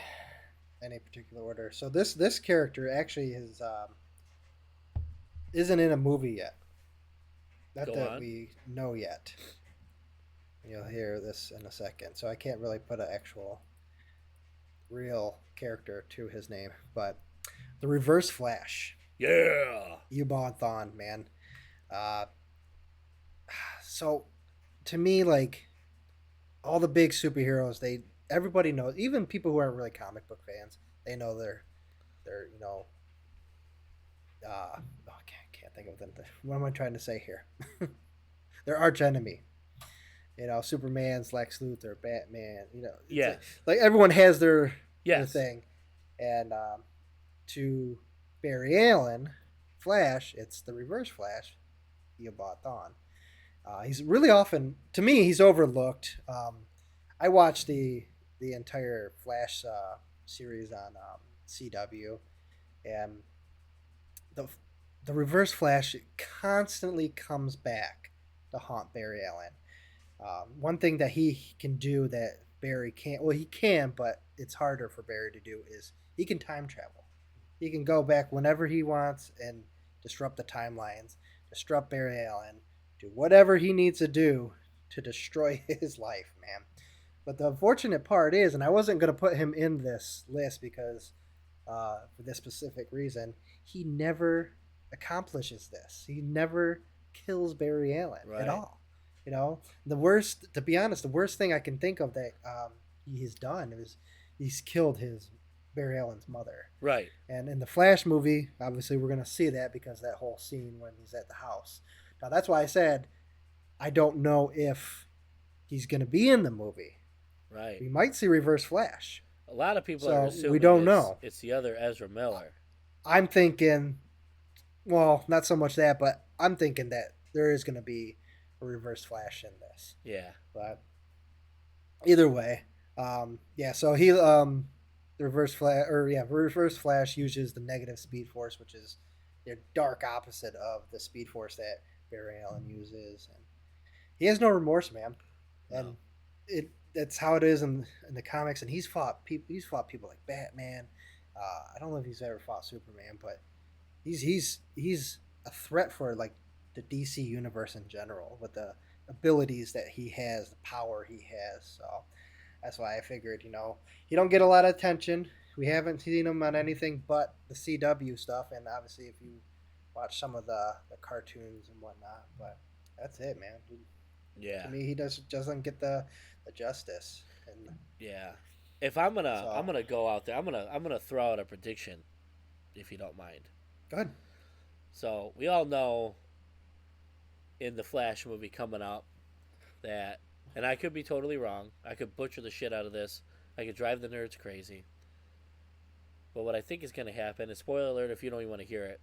any particular order. So this character actually is isn't in a movie yet. Not Go that on. we know yet. You'll hear this in a second. So I can't really put an actual real character to his name, but the Reverse Flash. Yeah. Eubon Thawne, man. So to me, like all the big superheroes, everybody knows, even people who aren't really comic book fans, they know they're you know, I can't think of them. What am I trying to say here? Their arch enemy. You know, Superman's Lex Luthor, Batman. You know, Yeah. like everyone has their Yes. thing, and to Barry Allen, Flash, it's the Reverse Flash. Eobot Thawne. He's really often, to me, he's overlooked. I watched the entire Flash series on CW, and the Reverse Flash constantly comes back to haunt Barry Allen. One thing that he can do that Barry can't, well, he can, but it's harder for Barry to do, is he can time travel. He can go back whenever he wants and disrupt the timelines, disrupt Barry Allen, do whatever he needs to do to destroy his life, man. But the unfortunate part is, and I wasn't going to put him in this list because for this specific reason, he never accomplishes this. He never kills Barry Allen at Right. all. You know, the worst, to be honest, the worst thing I can think of that he has done is he's killed his Barry Allen's mother. Right. And in the Flash movie, obviously, we're going to see that because that whole scene when he's at the house. Now, that's why I said I don't know if he's going to be in the movie. Right. We might see Reverse Flash. A lot of people are So assuming we don't know. it's the other Ezra Miller. I'm thinking, well, not so much that, but I'm thinking that there is going to be a Reverse Flash in this. Yeah. But either way, yeah. So he, the Reverse Flash uses the negative Speed Force, which is the dark opposite of the Speed Force that Barry Allen uses, and he has no remorse, man. And No. that's how it is in the comics. And he's fought people. He's fought people like Batman. I don't know if he's ever fought Superman, but he's a threat for like the DC universe in general with the abilities that he has, the power he has. So that's why I figured, he don't get a lot of attention. We haven't seen him on anything but the CW stuff, and obviously if you watch some of the cartoons and whatnot. But that's it, man. To Yeah. me, he doesn't get the justice. And Yeah. If I'm gonna so I'm gonna go out there. I'm gonna throw out a prediction, if you don't mind. good. So we all know in the Flash movie coming up that, and I could be totally wrong. I could butcher the shit out of this. I could drive the nerds crazy. But what I think is going to happen, and spoiler alert if you don't even want to hear it.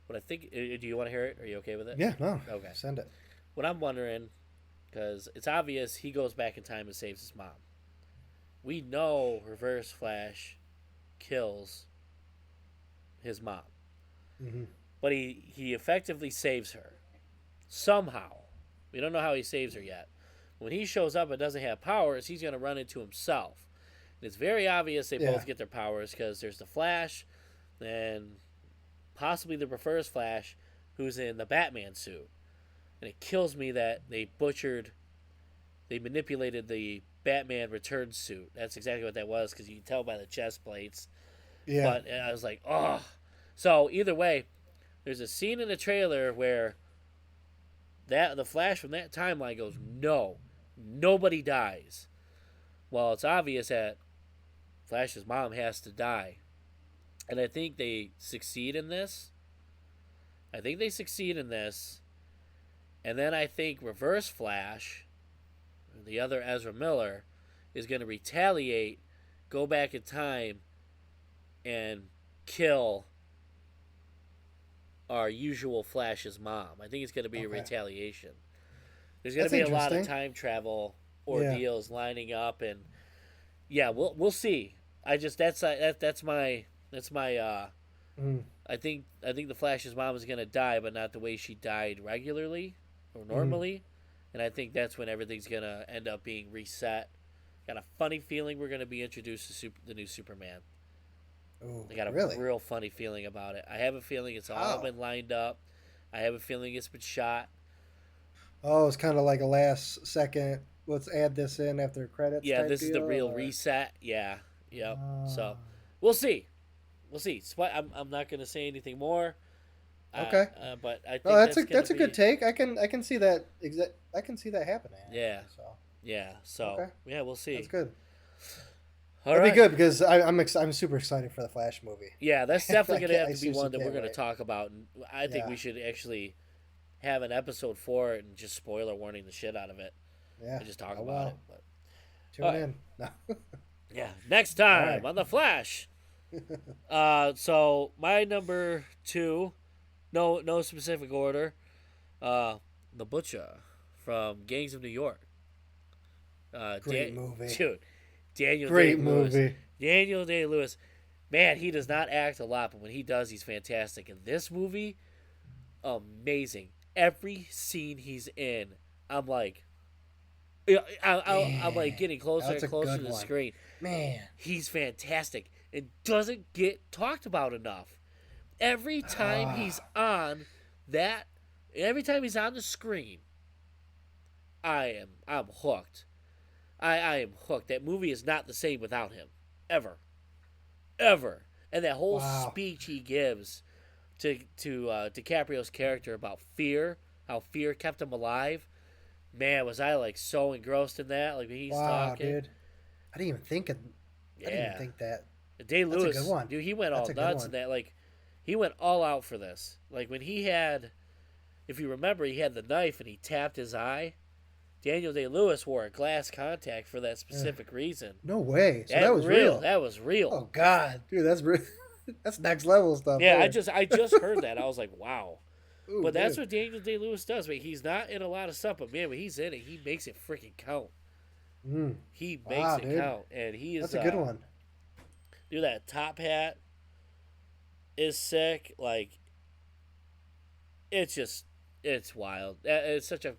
What I think, do you want to hear it? Are you okay with it? Yeah, no. Okay. Send it. What I'm wondering, because it's obvious he goes back in time and saves his mom. We know Reverse Flash kills his mom, Hmm. but he effectively saves her somehow. We don't know how he saves her yet. When he shows up and doesn't have powers, he's going to run into himself. And it's very obvious they Yeah. both get their powers because there's the Flash and possibly the Reverse Flash who's in the Batman suit. And it kills me that they manipulated the Batman Return suit. That's exactly what that was because you can tell by the chest plates. Yeah. But I was like, oh. So either way, there's a scene in the trailer where the Flash from that timeline goes, no, nobody dies. Well, it's obvious that Flash's mom has to die. And I think they succeed in this. And then I think Reverse Flash, the other Ezra Miller, is going to retaliate, go back in time, and kill our usual Flash's mom. I think it's going to be a Okay. retaliation. There's going to That's be a lot of interesting. time travel Yeah. ordeals lining up, and yeah, we'll see. I just that's my Mm. I think the Flash's mom is gonna die, but not the way she died regularly or Mm. normally, and I think that's when everything's gonna end up being reset. Got a funny feeling we're gonna be introduced to the new Superman. Oh, I got a really? real funny feeling about it. I have a feeling it's all How? been lined up. I have a feeling it's been shot. Oh, it's kind of like a last second. Let's add this in after credits Yeah, type this is the deal. real Or... reset. Yeah, yep. Ah. So we'll see. We'll see. I'm not going to say anything more. Okay. But I think No, that's a gonna that's a be, good take. I can see that I can see that happening. Actually, Yeah. So Yeah. So okay, yeah, we'll see. that's good. All That'd right. be good because I'm super excited for the Flash movie. Yeah, that's definitely I going to can't- have I to be one seriously that we're can't going to wait. talk about. And I think Yeah. we should actually have an episode for it and just spoiler warning the shit out of it Yeah. and just talk Oh, about well. it. But Tune all right. in. No. yeah, next All time right. on the Flash. So my number 2, no specific order. The Butcher from Gangs of New York. Great movie. Dude, Daniel Great Day-Lewis. movie. Daniel Day-Lewis. Man, he does not act a lot, but when he does, he's fantastic. In this movie, amazing. Every scene he's in, I'm like, Yeah, I'm like Man, getting closer that's and a closer to good the one. screen. Man. He's fantastic. It doesn't get talked about enough. Every time he's Ah, on that, every time he's on the screen, I'm hooked. I am hooked. That movie is not the same without him, ever, ever. And that whole wow. speech he gives to DiCaprio's character about fear, how fear kept him alive. Man, was I like so engrossed in that? Like when he's Wow, talking, dude. I didn't even think of. I didn't even yeah. think that. Day That's a good Lewis, one. dude, he went That's all a good nuts in one. that. Like, he went all out for this. Like when he had, if you remember, he had the knife and he tapped his eye. Daniel Day Lewis wore a glass contact for that Yeah. specific reason. No way. So That that was real. real. That was real. Oh God, dude, that's next level stuff Yeah, there. I just heard that. I was like, wow. Ooh, But that's dude. what Daniel Day Lewis does. But he's not in a lot of stuff. But man, when he's in it, he makes it freaking count. Mm. He makes Wow, it dude. count, and he is That's a good one. dude. That top hat is sick. Like it's wild. It's such a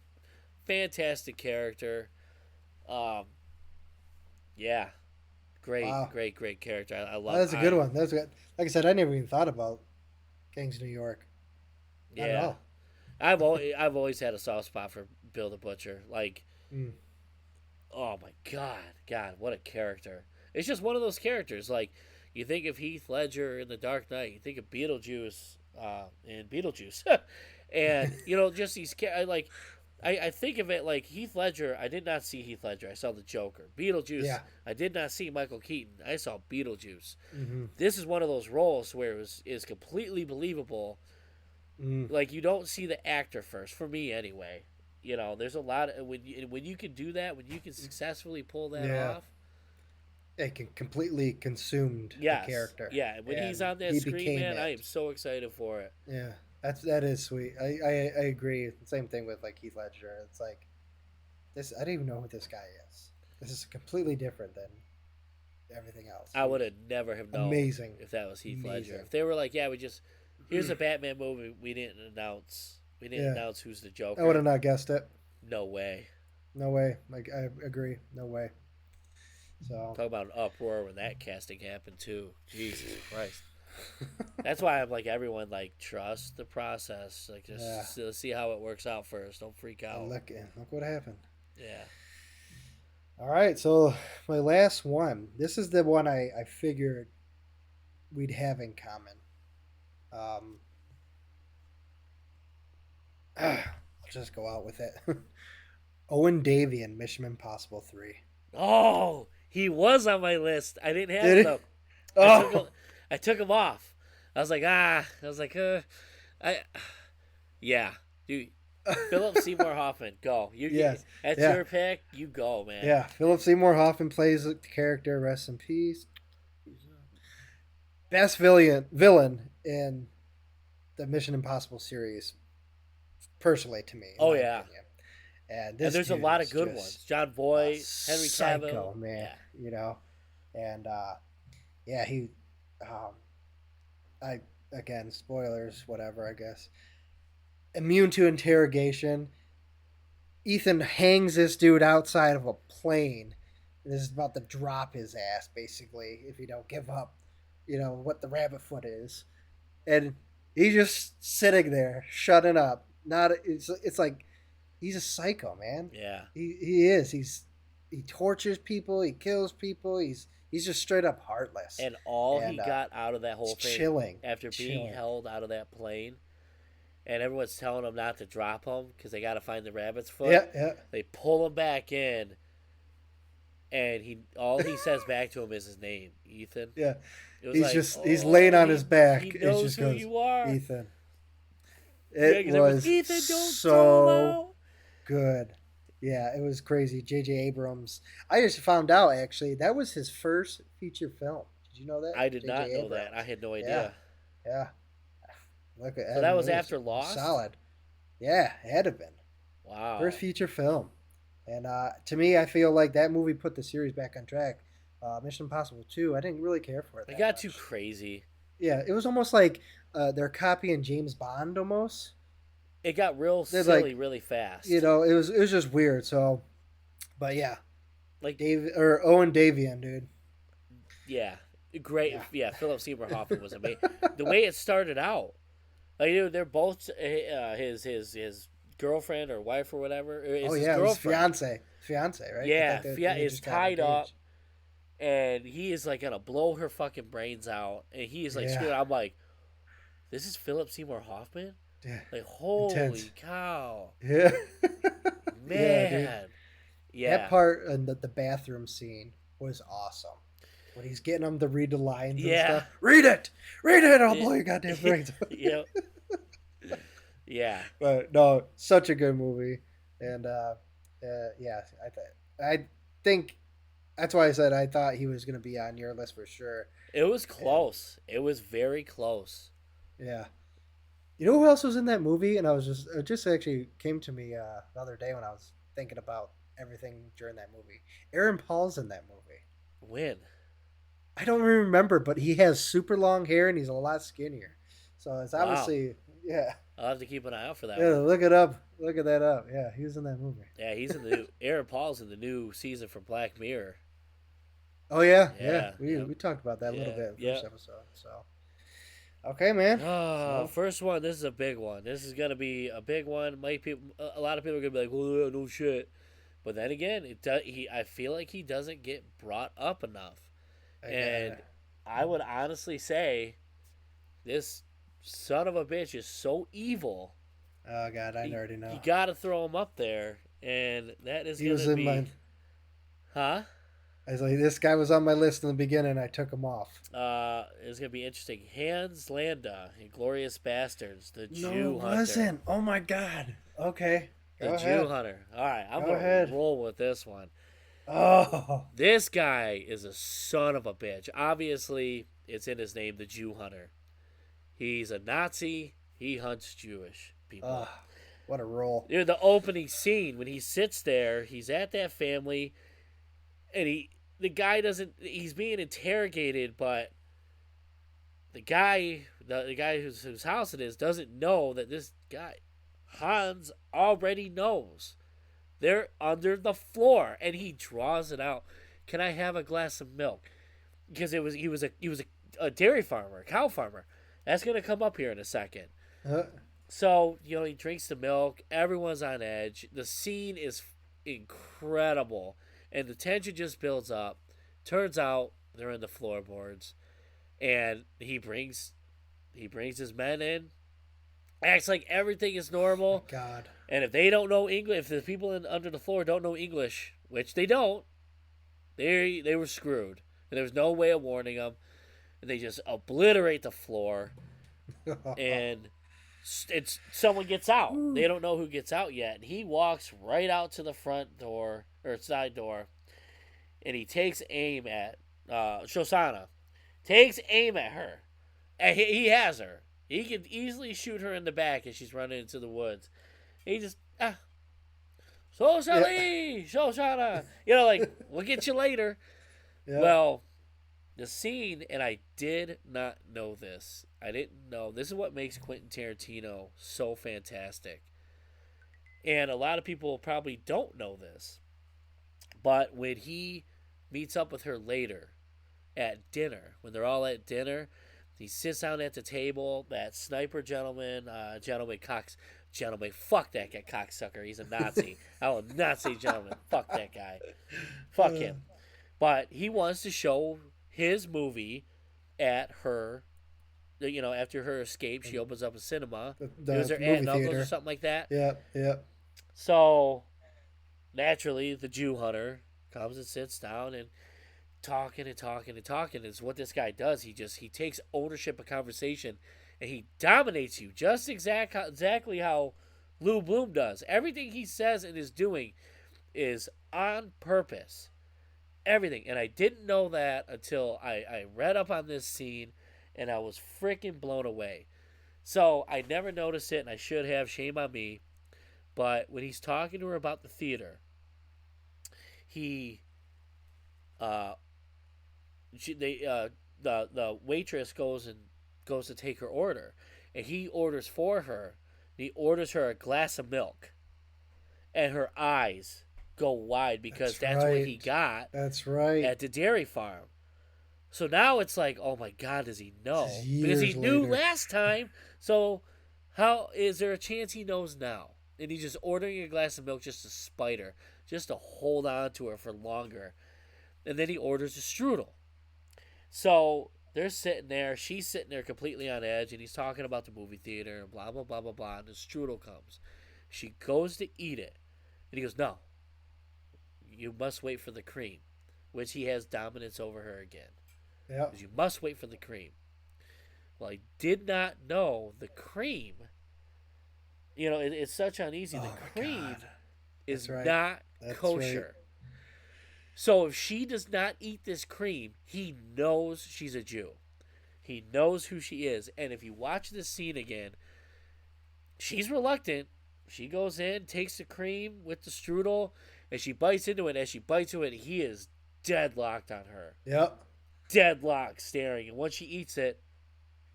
fantastic character. Um, yeah, Wow. great character. I Oh, love. that's a good one. That's good. Like I said, I never even thought about Gangs of New York. Not at Yeah, all. I've always had a soft spot for Bill the Butcher. Like, Mm. oh my God, what a character! It's just one of those characters. Like, you think of Heath Ledger in The Dark Knight, you think of Beetlejuice in Beetlejuice, and just these like. I think of it like Heath Ledger. I did not see Heath Ledger. I saw the Joker. Beetlejuice. Yeah. I did not see Michael Keaton. I saw Beetlejuice. Mm-hmm. This is one of those roles where is completely believable. Mm. Like you don't see the actor first, for me anyway. There's a lot of when you can do that, when you can successfully pull that Yeah. off. It can completely consumed the Yes, character, yeah. When he's and on that he screen, became man, I am it. so excited for it. Yeah. That is sweet. I agree. Same thing with like Heath Ledger. It's like this. I don't even know who this guy is. This is completely different than everything else. I would have never have known Amazing. if that was Heath Ledger. Amazing. If they were like, yeah, here's a Batman movie. We didn't Yeah. announce who's the I would Joker. have not guessed it. No way. No way. Like I agree. No way. So Talk about an uproar when that casting happened too. Jesus Christ. That's why I'm like everyone like trust the process. Like yeah. just see how it works out first. Don't freak out. Look what happened. Yeah. All right. So my last one. This is the one I figured we'd have in common. Um, I'll just go out with it. Owen Davian, Mission Impossible 3. Oh, he was on my list. I didn't have Did him he? though. Oh, I took him off. I yeah, dude. Philip Seymour Hoffman, go. yes. That's Yeah. your pick. You go, man. Yeah. Philip Seymour Hoffman plays the character. Rest in peace. Best villain in the Mission Impossible series, personally to me. In Oh my yeah. opinion. And And this there's a dude lot is of good just ones. John a Boy, Henry psycho, Cavill. man. Yeah. You know, and yeah, he, um, I again spoilers, whatever. I guess immune to interrogation. Ethan hangs this dude outside of a plane. And is about to drop his ass, basically, if he don't give up. You know what the rabbit foot is, and he's just sitting there, shutting up. Not it's like he's a psycho, man. Yeah. He is. He tortures people. He kills people. He's just straight up heartless. And all he And, got out of that whole it's thing chilling. after being Chilling. held out of that plane, and everyone's telling him not to drop him because they got to find the rabbit's foot. Yeah, yeah. They pull him back in, and all he says back to him is his name, Ethan. Yeah. It was He's like, just he's laying on his back. He It knows just who goes, you are. Ethan. Yeah, It 'cause everyone's, was Ethan, don't so good. Yeah, it was crazy. J.J. Abrams. I just found out actually that was his first feature film. Did you know that? I did J.J. not know Abrams. that. I had no Yeah, idea. yeah. Look at So that was after Lost? Solid. Yeah, it had to have been Wow. first feature film, and to me, I feel like that movie put the series back on track. Mission Impossible 2, I didn't really care for it. It That got much. too crazy. Yeah, it was almost like they're copying James Bond almost. It got real They're silly like, really fast. You know, it was just weird. So But yeah, Like, Dave or Owen Davian, dude. yeah, great. Yeah. Yeah, Philip Seymour Hoffman was amazing. The way it started out, like they're both his girlfriend or wife or whatever. Oh It's his yeah, it was girlfriend. fiance, right? I Yeah, think that Fia they is just got tied up, engaged. and he is like gonna blow her fucking brains out, and he is like Yeah, screaming. I'm like, this is Philip Seymour Hoffman. yeah, Like, intense. holy cow, Yeah, yeah, dude. man. That Yeah, part and the bathroom scene was awesome. When he's getting them to read the lines and yeah, stuff. Read it. I'll blow your goddamn brains. yeah, yeah. But no, such a good movie, and yeah, I think that's why I said I thought he was gonna be on your list for sure. It was And close. It was very close. yeah, you know who else was in that movie? And I was just it just actually came to me the other day when I was thinking about everything during that movie. Aaron Paul's in that movie. Win. I don't remember, but he has super long hair and he's a lot skinnier. So it's Wow. obviously yeah. I'll have to keep an eye out for that Yeah, one. look it up. Look at that up. Yeah, he was in that movie. Yeah, he's in the new. Aaron Paul's in the new season for Black Mirror. Oh yeah, yeah. Yeah. We Yep. we talked about that a little Yeah. bit in the Yeah. first episode. So okay, man. Ah, So first one. This is a big one. This is gonna be a big one. Might people, a lot of people are gonna be like, "Well, yeah, no shit." But then again, it does. I feel like he doesn't get brought up enough, I gotta. and I would honestly say this son of a bitch is so evil. Oh god, I You, already you know. got to throw him up there, and that is He was gonna in be, my. huh? I was like, this guy was on my list in the beginning. I took him off. It's gonna be interesting. Hans Landa, Inglorious Bastards, the No, Jew it Hunter, wasn't. Oh my god. Okay, the go Jew ahead. Hunter. All right, I'm Go gonna ahead. roll with this one. Oh, This guy is a son of a bitch. Obviously, it's in his name, the Jew Hunter. He's a Nazi. He hunts Jewish people. oh, what a role. The opening scene when he sits there, he's at that family, and the guy doesn't. He's being interrogated, but the guy whose house it is doesn't know that this guy Hans already knows. They're under the floor, and he draws it out. Can I have a glass of milk? Because he was a dairy farmer, a cow farmer. That's gonna come up here in a second. Uh, So he drinks the milk. Everyone's on edge. The scene is incredible, and the tension just builds up. Turns out they're in the floorboards, and he brings his men in. Acts like everything is normal, god. and if they don't know English, if the people under the floor don't know English, which they don't, they were screwed. And there was no way of warning them, and they just obliterate the floor, and it's someone gets out. They don't know who gets out yet, and he walks right out to the front door or side door, and he takes aim at Shoshana. Takes aim at her, and he has her. He could easily shoot her in the back as she's running into the woods. He just Yeah. Shoshali, Shoshana. Like we'll get you later. Yeah. Well, the scene, and I did not know this. I didn't know. This is what makes Quentin Tarantino so fantastic. And a lot of people probably don't know this. But when he meets up with her later at dinner, when they're all at dinner, he sits down at the table. That sniper gentleman, fuck that guy, cocksucker. He's a Nazi. I will not say gentleman. Fuck that guy. Fuck Uh, him. But he wants to show his movie at her. After her escape, she opens up a cinema. It was the her aunt movie and uncles or theater. something like that. Yeah. Yeah. So naturally, the Jew hunter comes and sits down and talking and talking and talking is what this guy does. He takes ownership of conversation and he dominates you just exactly how Lou Bloom does. Everything he says and is doing is on purpose. Everything. And I didn't know that until I read up on this scene and I was freaking blown away. So I never noticed it and I should have. Shame on me. But when he's talking to her about the theater, he uh she they the waitress goes to take her order, and he orders for her. He orders her a glass of milk, and her eyes go wide because That's that's what he right. got That's right. at the dairy farm. So now it's like, oh my God, does he This is know? Because he years knew later. last time. So how is there a chance he knows now? And he's just ordering a glass of milk just to spite her, just to hold on to her for longer. And then he orders a strudel. So they're sitting there. She's sitting there completely on edge, and he's talking about the movie theater and blah, blah, blah, blah, blah. And the strudel comes. She goes to eat it. And he goes, no, you must wait for the cream, which he has dominance over her again. Yeah. Because you must wait for the cream. Well, I did not know the cream. It's such uneasy. The Oh my cream God. is That's right. not That's kosher. So if she does not eat this cream, he knows she's a Jew. He knows who she is. And if you watch this scene again, she's reluctant. She goes in, takes the cream with the strudel, and she bites into it. As she bites into it, he is deadlocked on her. Yep. Deadlocked, staring. And once she eats it,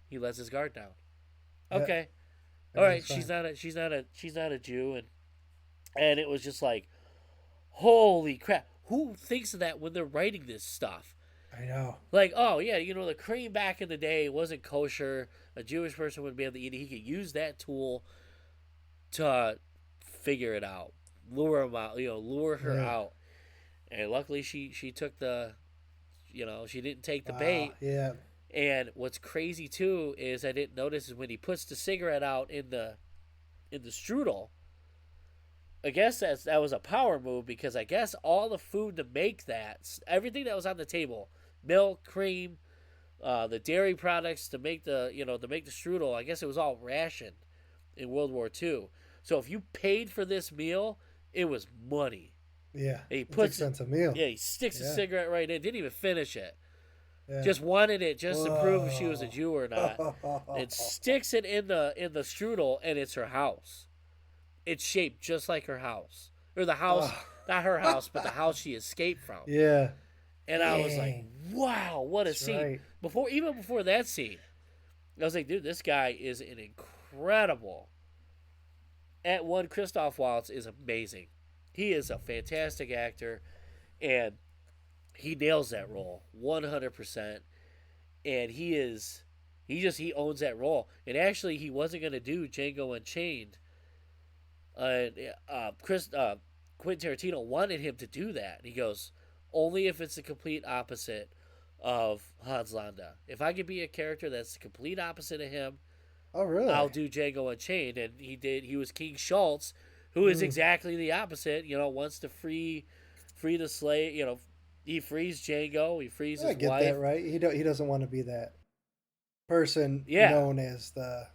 he lets his guard down. Yep. Okay. All right, Everything's she's not a Jew, and it was just like, holy crap! Who thinks of that when they're writing this stuff? I know. Like, oh yeah, the cream back in the day wasn't kosher. A Jewish person wouldn't be able to eat it. He could use that tool to figure it out, lure him out, lure her Yeah. out. And luckily, she took she didn't take the Wow. bait. Yeah. And what's crazy too is I didn't notice is when he puts the cigarette out in the strudel. I guess that was a power move because I guess all the food to make that, everything that was on the table, milk, cream, the dairy products to make the strudel, I guess it was all rationed in World War II. So if you paid for this meal, it was money. Yeah. And he It's puts expensive meal. yeah, he sticks the Yeah. cigarette right in, didn't even finish it. Yeah. Just wanted it just to prove if she was a Whoa. Jew or not. It sticks it in the strudel, and it's her house. It's shaped just like her house, or the house, Oh. not her house, but the house she escaped from. Yeah. And I was like, Dang. wow, what a That's scene! right. Even before that scene, I was like, dude, this guy is an incredible. At one, Christoph Waltz is amazing. He is a fantastic actor, and he nails that role 100%. And he owns that role. And actually, he wasn't going to do Django Unchained. Quentin Tarantino wanted him to do that. He goes, only if it's the complete opposite of Hans Landa. If I could be a character that's the complete opposite of him, Oh, really? I'll do Django Unchained. And he did. He was King Schultz, who is exactly the opposite. Wants to free the slave. He frees Django. He frees I his get wife. that, right? He doesn't want to be that person Yeah. known as the.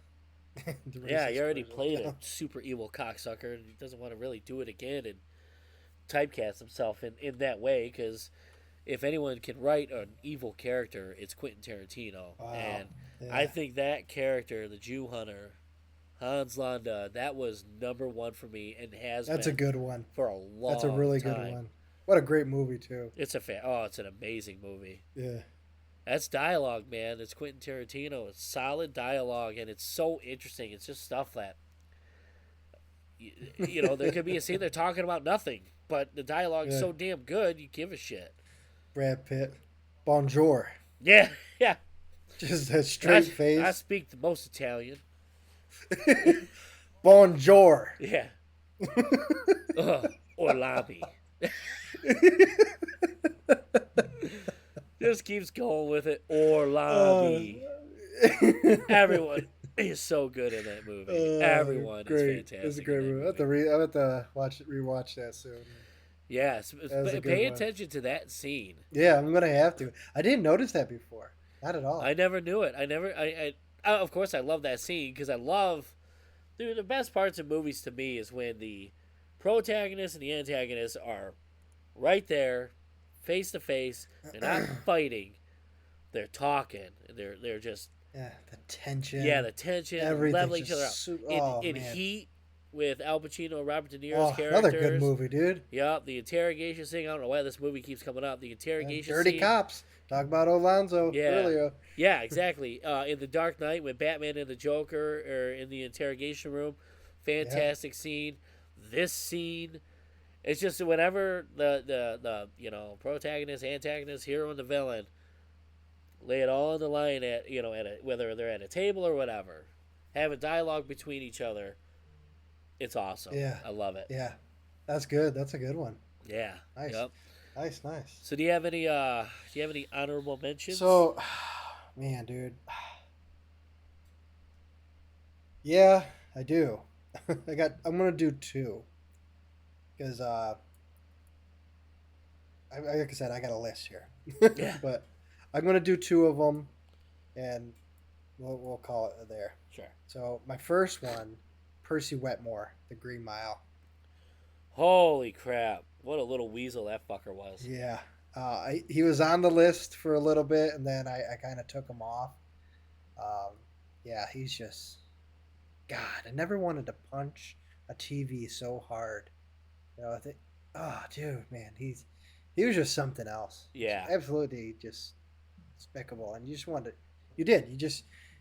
the Yeah, racist he already person. played a super evil cocksucker, and he doesn't want to really do it again and typecast himself in that way. Because if anyone can write an evil character, it's Quentin Tarantino. Wow. And Yeah. I think that character, the Jew hunter, Hans Landa, that was number one for me and has That's a been good one. for a long That's a really time. good one. What a great movie too. It's it's an amazing movie. Yeah. That's dialogue, man. It's Quentin Tarantino. It's solid dialogue, and it's so interesting. It's just stuff that, there could be a scene they're talking about nothing, but the dialogue is Yeah. so damn good, you give a shit. Brad Pitt. Bonjour. Yeah, yeah. Just that straight face. I speak the most Italian. Bonjour. Yeah. Orlami. Just keeps going with it. Orlami. Everyone is so good in that movie. Everyone great. is fantastic. It's a great in that movie. I have to rewatch that soon. Yes, That was a good pay one. attention to that scene. Yeah, I'm gonna have to. I didn't notice that before. Not at all. I never knew it. Of course, I love that scene because I love, dude, the best parts of movies to me is when the protagonist and the antagonist are right there, face to face. They're not fighting. They're talking. They're just Yeah, the tension. yeah, the tension, Everything's leveling each just other out. In man. Heat with Al Pacino and Robert De Niro's Oh, characters. another good movie, dude. Yep, the interrogation scene. I don't know why this movie keeps coming up. The interrogation Dirty scene. Cops. Talk about Alonzo Yeah. earlier. Yeah, exactly. In The Dark Knight, when Batman and the Joker are in the interrogation room, fantastic scene. This scene, It's just whenever the protagonist, antagonist, hero, and the villain lay it all on the line at whether they're at a table or whatever, have a dialogue between each other. It's awesome. Yeah. I love it. Yeah. That's good. That's a good one. Yeah. Nice. Yep. Nice. So do you have any honorable mentions? So, man, dude. Yeah, I do. I'm gonna do two because like I said, I got a list here, Yeah. but I'm gonna do two of them, and we'll call it there. Sure. So my first one, Percy Wetmore, The Green Mile. Holy crap! What a little weasel that fucker was. Yeah, he was on the list for a little bit, and then I kind of took him off. Um, yeah, he's just God. I never wanted to punch a TV so hard. I think, oh, dude, man, he was just something else. Yeah. Absolutely, just despicable, and you just wanted, you did,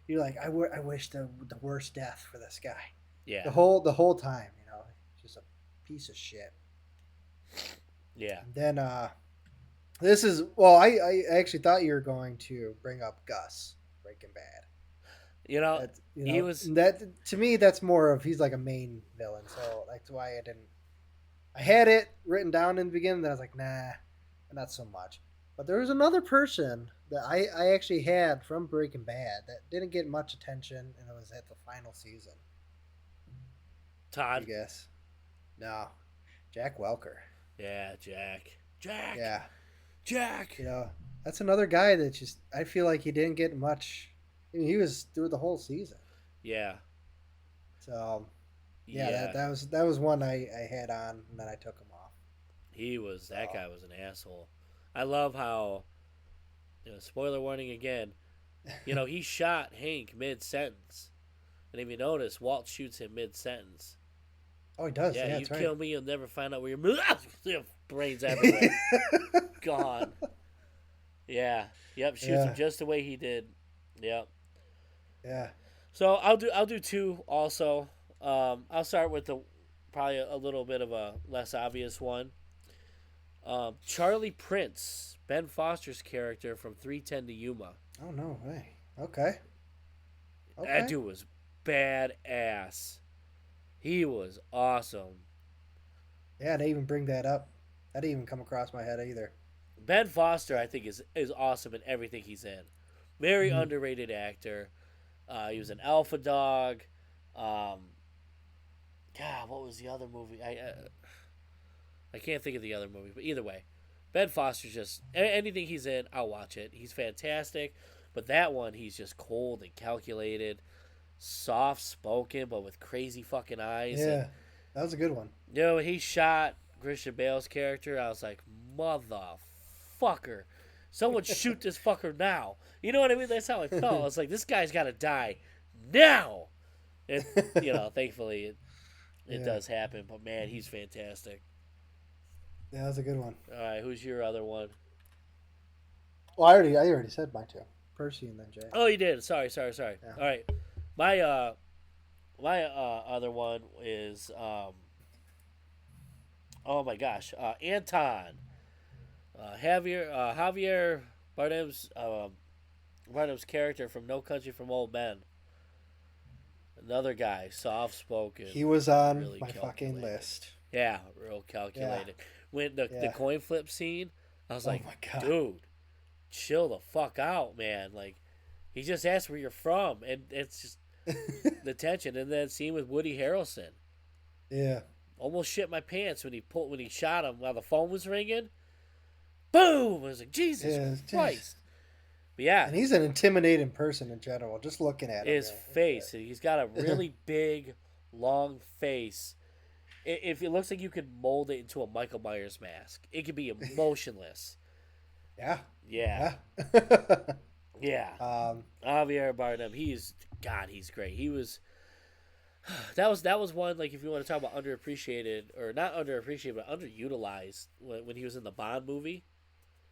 you're like, I wish the worst death for this guy. Yeah. The whole time, just a piece of shit. Yeah. And then this is well, I actually thought you were going to bring up Gus, Breaking Bad. You know, That he was. that to me that's more of he's like a main villain, so that's why I didn't. I had it written down in the beginning, then I was like, nah, not so much. But there was another person that I actually had from Breaking Bad that didn't get much attention, and it was at the final season. Todd. You guess? No, Jack Welker. Yeah, Jack. Jack. Yeah, Jack. that's another guy that just I feel like he didn't get much. I mean, he was through the whole season. Yeah. So yeah, Yeah. that was one I had on, and then I took him off. That So guy was an asshole. I love how, spoiler warning again, he shot Hank mid sentence. And if you notice, Walt shoots him mid sentence. oh, he does. Yeah, Yeah, you that's kill right. me, you'll never find out where your brains everywhere. Gone. Yeah. Yep, shoots him Yeah. just the way he did. Yep. Yeah. So I'll do two also. I'll start with probably a little bit of a less obvious one. Charlie Prince, Ben Foster's character from 310 to Yuma. Oh no way. Okay. That Okay. dude was badass. He was awesome. Yeah, they even bring that up. That didn't even come across my head either. Ben Foster, I think, is awesome in everything he's in. Very Mhm. underrated actor. He was an alpha dog. God, what was the other movie? I can't think of the other movie, but either way, Ben Foster's just anything he's in, I'll watch it. He's fantastic, but that one he's just cold and calculated, soft spoken, but with crazy fucking eyes. Yeah, that was a good one. When he shot Christian Bale's character, I was like, motherfucker, someone shoot this fucker now. You know what I mean? That's how I felt. I was like, this guy's got to die now. And thankfully it Yeah. does happen. But man, he's fantastic. Yeah, that was a good one. All right, who's your other one? Well, I already said mine too. Percy and then Jay. Oh, you did. Sorry. Yeah. All right, my other one is oh my gosh, Anton, Javier Bardem's character from No Country for Old Men. Another guy, soft spoken. He was on really my fucking calculated. list. Yeah, real calculated. When the Yeah. coin flip scene, I was Oh like, my God. dude, chill the fuck out, man. Like, he just asked where you're from, and it's just the tension. And then scene with Woody Harrelson, Yeah. almost shit my pants when he shot him while the phone was ringing. Boom! I was like, Jesus Yeah, Christ. But yeah, And he's an intimidating person in general. Just looking at him. his face. He's got a really big, long face. If it looks like you could mold it into a Michael Myers mask, it could be emotionless. Yeah. Yeah, Yeah. yeah. Javier Bardem, he's great. He was that was one, like, if you want to talk about underappreciated, or not underappreciated but underutilized, when he was in the Bond movie.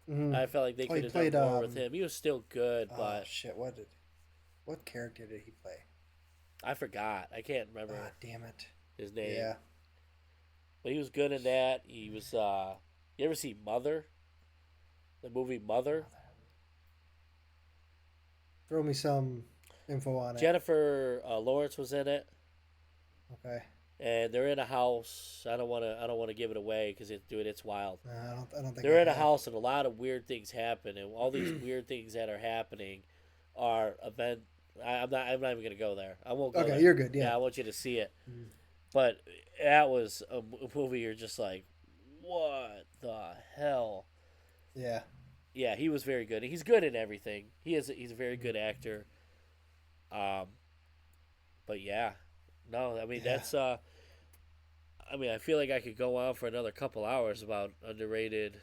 Mhm. I felt like they Oh, he could have played, done more with him. He was still good, Oh but shit! What character did he play? I forgot. I can't remember Ah, damn it. his name. Yeah. But he was good in that. He was. You ever see Mother? The movie Mother. Throw me some info on it. Jennifer Lawrence was in it, Okay. and they're in a house. I don't want to. I don't want to give it away because it's wild. I don't think They're I in a have. house, and a lot of weird things happen, and all these weird things that are happening are event. I'm not. I'm not even gonna go there. I won't go Okay, there. you're good. Yeah. Yeah, I want you to see it. Mm. But that was a movie. You're just like, what the hell? Yeah. Yeah, he was very good. He's good in everything. He's a very good actor. Um, but yeah, no, I mean Yeah. that's I mean I feel like I could go on for another couple hours about underrated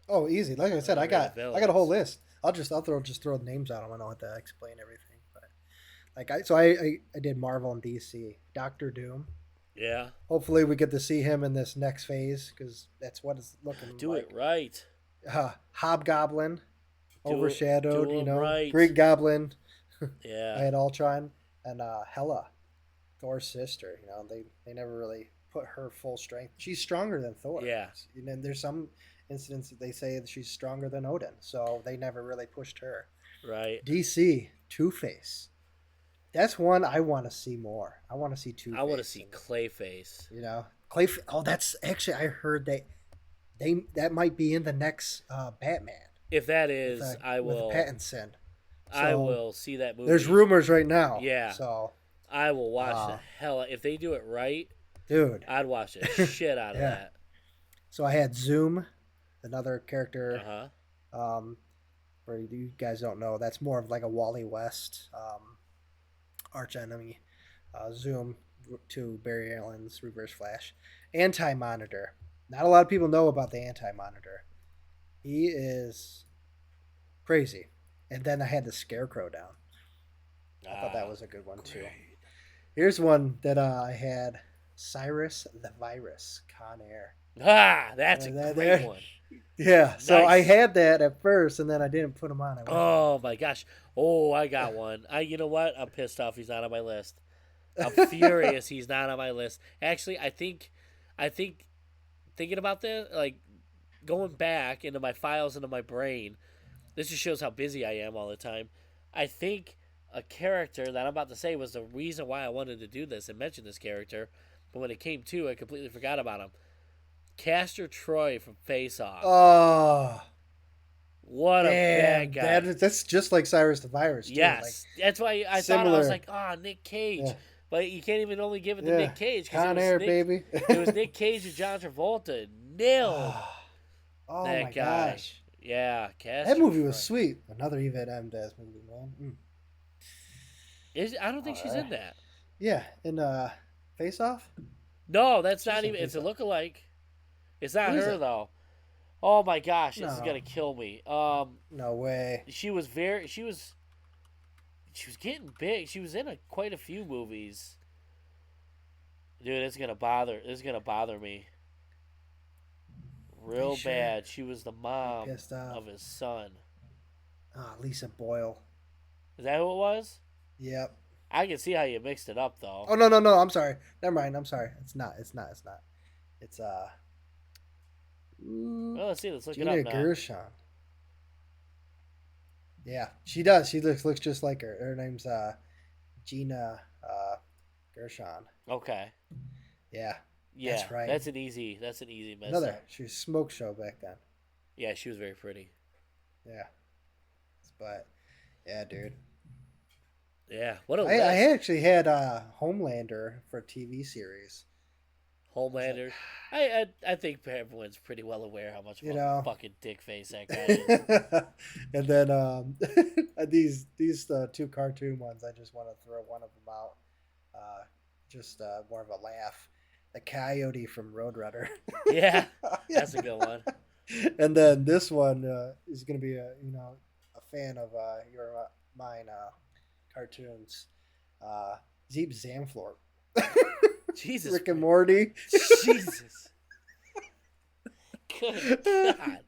Oh, easy. Like I said, underrated I got a whole villains. list. I'll throw names out. I don't know how to explain everything, but I did Marvel and DC. Doctor Doom. Yeah, Hopefully, we get to see him in this next phase because that's what it's looking do it like. right. Hobgoblin, Do overshadowed. them right. Great Goblin. I Yeah, had Ultron and Hela, Thor's sister. They never really put her full strength. She's stronger than Thor. yeah, And then there's some incidents that they say that she's stronger than Odin, so they never really pushed her. right. DC Two Face. That's one I want to see more. I want to see Two I want to Face. see Clayface. Clay. Oh, that's actually I heard that might be in the next Batman If that with is, with Pattinson. I So will see that movie. there's rumors right now. Yeah, So I will watch the uh, hell. If they do it right, dude. I'd watch the shit out of Yeah. that. So I had Zoom, another Uh character. huh. For you guys don't know, that's more of like a Wally West arch enemy. Zoom to Barry Allen's Reverse Flash. Anti Monitor. Not a lot of people know about the Anti Monitor. He is crazy. And then I had the Scarecrow down. I thought that was a good one too. Here's one that I had Cyrus the Virus, Con Air. Ah, that's a That great there. one. Yeah, so I Nice. had that at first, and then I didn't put him on. I went Oh my gosh. Oh, I got one. You know what? I'm pissed off. He's not on my list. I'm furious. He's not on my list. Actually, I think thinking about this, like going back into my files into my brain, this just shows how busy I am all the time. I think a character that I'm about to say was the reason why I wanted to do this and mention this character, but when it came to, I completely forgot about him. Castor Troy from Face Off. oh, What a damn, bad guy. that's just like Cyrus the Virus, too. Like, Yes, that's why I thought I was similar. like, Nick Cage, Yeah, but you can't even only give it to yeah. Nick Cage because Con Air, baby. it was Nick Cage and John Travolta nailed Oh, that my guy. gosh. Yeah, That Castor movie was Troy. sweet. Another Yvette M. Daz movie, man. I don't think All she's right. in that. Yeah, in Face Off? No, that's She's not in even. It's Face a Off. lookalike. It's not Who is her it? though. Oh my gosh, this is No. gonna kill me. No way. She was very. She was getting big. She was in quite a few movies. Dude, it's gonna bother. It's gonna bother me Are you real sure? bad. She was the mom Pissed off. of his son. Lisa Boyle. Is that who it was? Yep. I can see how you mixed it up though. Oh, no. I'm sorry. Never mind. I'm sorry. It's not. It's Well, let's see. Let's look Gina it up now. Gershon. Yeah, she does. She looks just like her. Her name's Gina Gershon. Okay. Yeah, Yeah, that's right. That's an easy. That's an easy mess. Another. Up. She was smoke show back then. Yeah, she was very pretty. Yeah, but yeah, dude. Yeah. What a I list. actually had Homelander for a TV series. Homelander. I think everyone's pretty well aware how much of You a know. fucking dick face that guy is. And then these two cartoon ones, I just want to throw one of them out. Just more of a laugh. The Coyote from Roadrunner. Yeah, that's a good one. And then this one is going to be a fan of your mine cartoons. Zeep Zamflor. Jesus. Rick and Morty. Jesus. Good God.